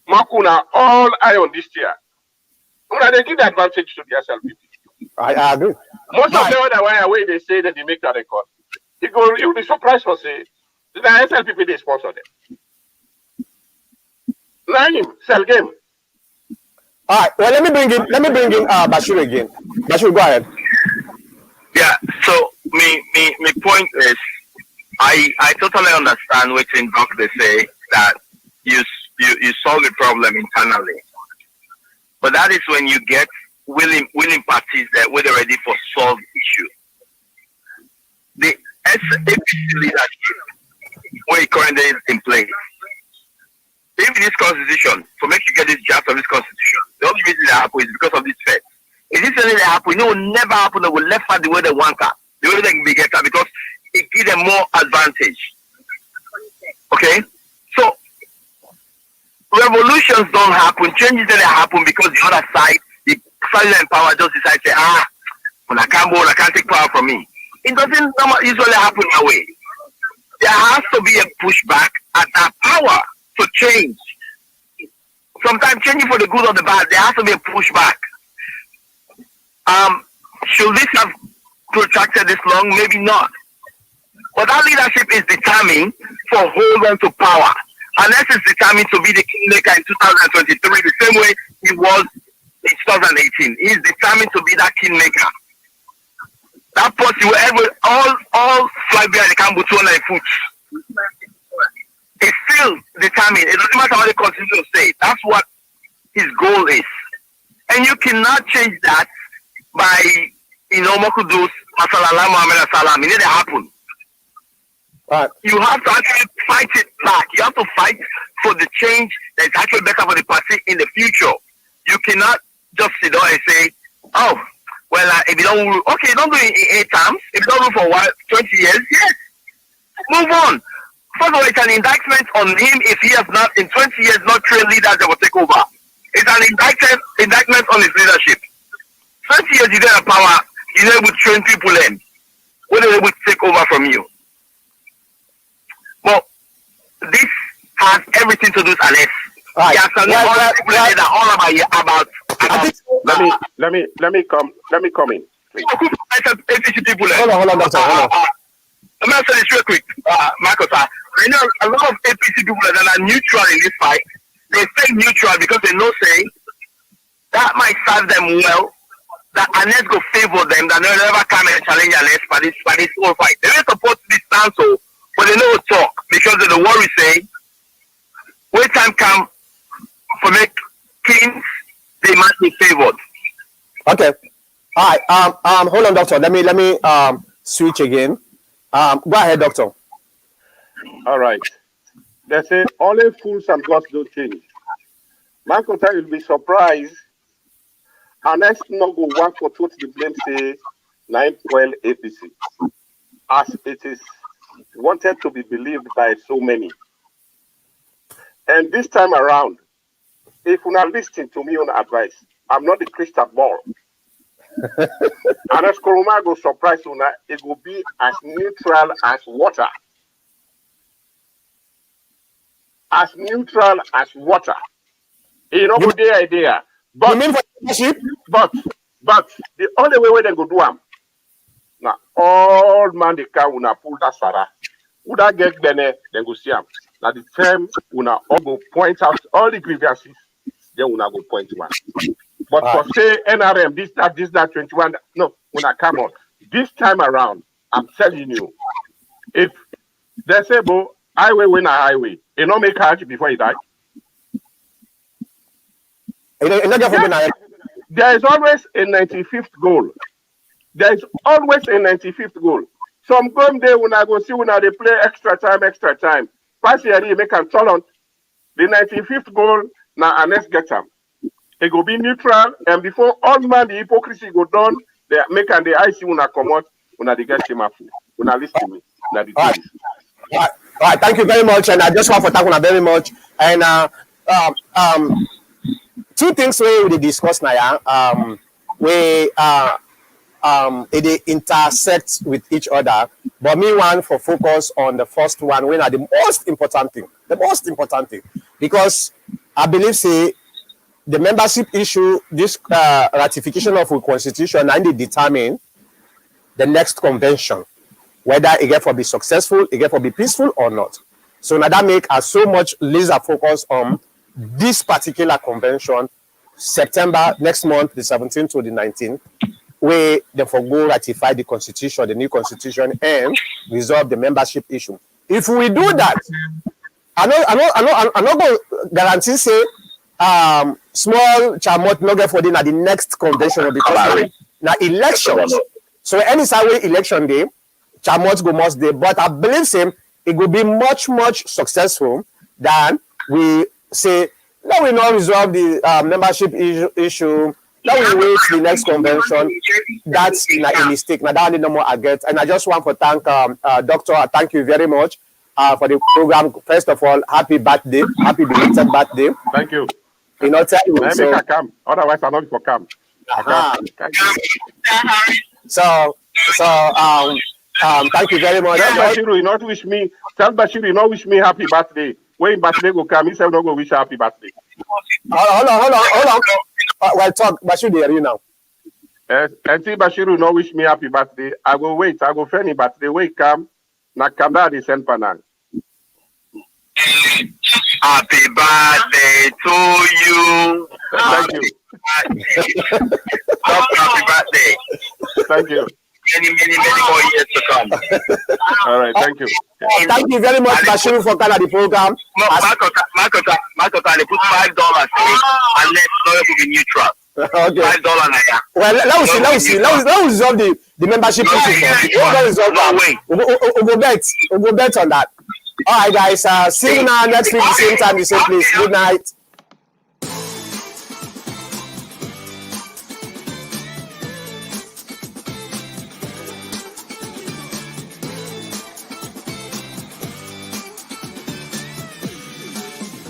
Makuna all eye on this year. Una they give the advantage to the SLP. I agree. Most of the other way they say that they make that record. You'll be surprised for say the SLPP they sponsor them. Line sell game. All right. Well, let me bring in Bashir again. Bashir, go ahead. Yeah. So my point is, I totally understand what in Doc they say that you solve the problem internally, but that is when you get willing parties that were ready for solve issue. The SAPC leadership where currently is in place. If this constitution, for make you get this draft of this constitution, the only reason that happen is because of this threat. If this only happen, it will never happen. They will left out the way they want that, the way they can be get that, because it gives them more advantage. Okay, so revolutions don't happen, changes don't happen because the other side, the side in power, just decide to say, when I can't take power from me. It doesn't usually happen that way. There has to be a pushback at that power to change. Sometimes changing for the good or the bad, there has to be a pushback. Should this have protracted this long? Maybe not. But that leadership is determined for hold on to power. Unless it's determined to be the kingmaker in 2023, the same way he was in 2018. He is determined to be that kingmaker. That person will all fly behind the camel 200 foot. It's still determined. It doesn't matter what the constitution says. That's what his goal is. And you cannot change that by, Mokudus, Masalala, Muhammad Salam. It didn't happen. You have to actually fight it back. You have to fight for the change that is actually better for the party in the future. You cannot just sit down and say, oh, well, if you don't rule, okay, don't do it in 8 terms. If you don't rule for a while, 20 years, yes. Move on. First of all, it's an indictment on him if he has not, in 20 years, not trained leaders that will take over. It's an indictment on his leadership. 20 years, you don't have power, you're not able to train people in. When they're able to take over from you. Well, this has everything to do with Alex. Right. Let me come in. Please. Hold on, doctor. I'm going to say this real quick, Michael. I know a lot of APC people that are neutral in this fight. They stay neutral because they know, say, that might serve them well. That Anes go favor them. That they'll never come and challenge Anes for this whole fight. They don't support this stance, but they know talk because of the worry say, when time come for make kings, they must be favored. Okay. All right. Hold on, doctor. Let me switch again. Go ahead, doctor. All right. They say only fools and gods don't change. Michael, you'll be surprised. And let's not go one for what the blame say 912 APC, as it is wanted to be believed by so many. And this time around, if you're not listening to me on advice, I'm not the crystal ball. And as Koroma go surprise you, it will be as neutral as water. As neutral as water. You know, good idea. But, you mean for leadership? But the only way they go do them. Now, all man they can una pull that Sarah. Would I get bene, then go see them. Now the term una all go point out all the grievances, then una go point one. But for say NRM, this, that, 21, no, una come on. This time around, I'm telling you, if they say, highway when a highway. He not make Hajj before he died. There is always a 95th goal. There is always a 95th goal. Some come there when I go see when they play extra time. Pass here, make them turn on. The 95th goal, now Anes get them. It go be neutral, and before all man the hypocrisy go down, they make and the IC when I come out, when they get him up. When I listen to me. All right, thank you very much, and I just want to thank you very much. And two things we discuss now. They intersect with each other, but me want for focus on the first one when are the most important thing, because I believe say the membership issue, this ratification of the constitution, and they determine the next convention, whether it get for be successful, it get for be peaceful or not. So now that make us so much laser focus on this particular convention, September next month, the 17th to the 19th, where therefore go ratify the constitution, the new constitution, and resolve the membership issue. If we do that, I'm not going to guarantee say small chamot no get for the next convention because now elections. So any way election day, chamot go must day. But I believe same it will be much successful than we say. Now we not resolve the membership issue. Now we wait the next convention. That's a mistake. Now that no more I get. And I just want to thank Doctor. Thank you very much for the program. First of all, happy birthday, happy belated birthday. Thank you. You know, tell you. So, I come. Otherwise, I'm not for come. So thank you very much. Tell Bashiru, you not wish me. Tell Bashiru, you not wish me happy birthday. When birthday go come, he said not go wish happy birthday. Hold on. Well, talk. Bashiru, there you now. Yes, and see Bashiru not wish me happy birthday. I go wait. I go fany birthday. Wait, come. Na kanda di send panan. Happy birthday to you. Thank you. Happy birthday. Thank you. Many more years to come. All right, thank you. Thank you very much, Bashiru, for coming to the program. Marco, they put $5 and let lawyer to be neutral. Okay. $5 now. Well, let us resolve the membership issue. We'll go bet on that. All right, guys. See you now next week, the same time, the same place. Good night.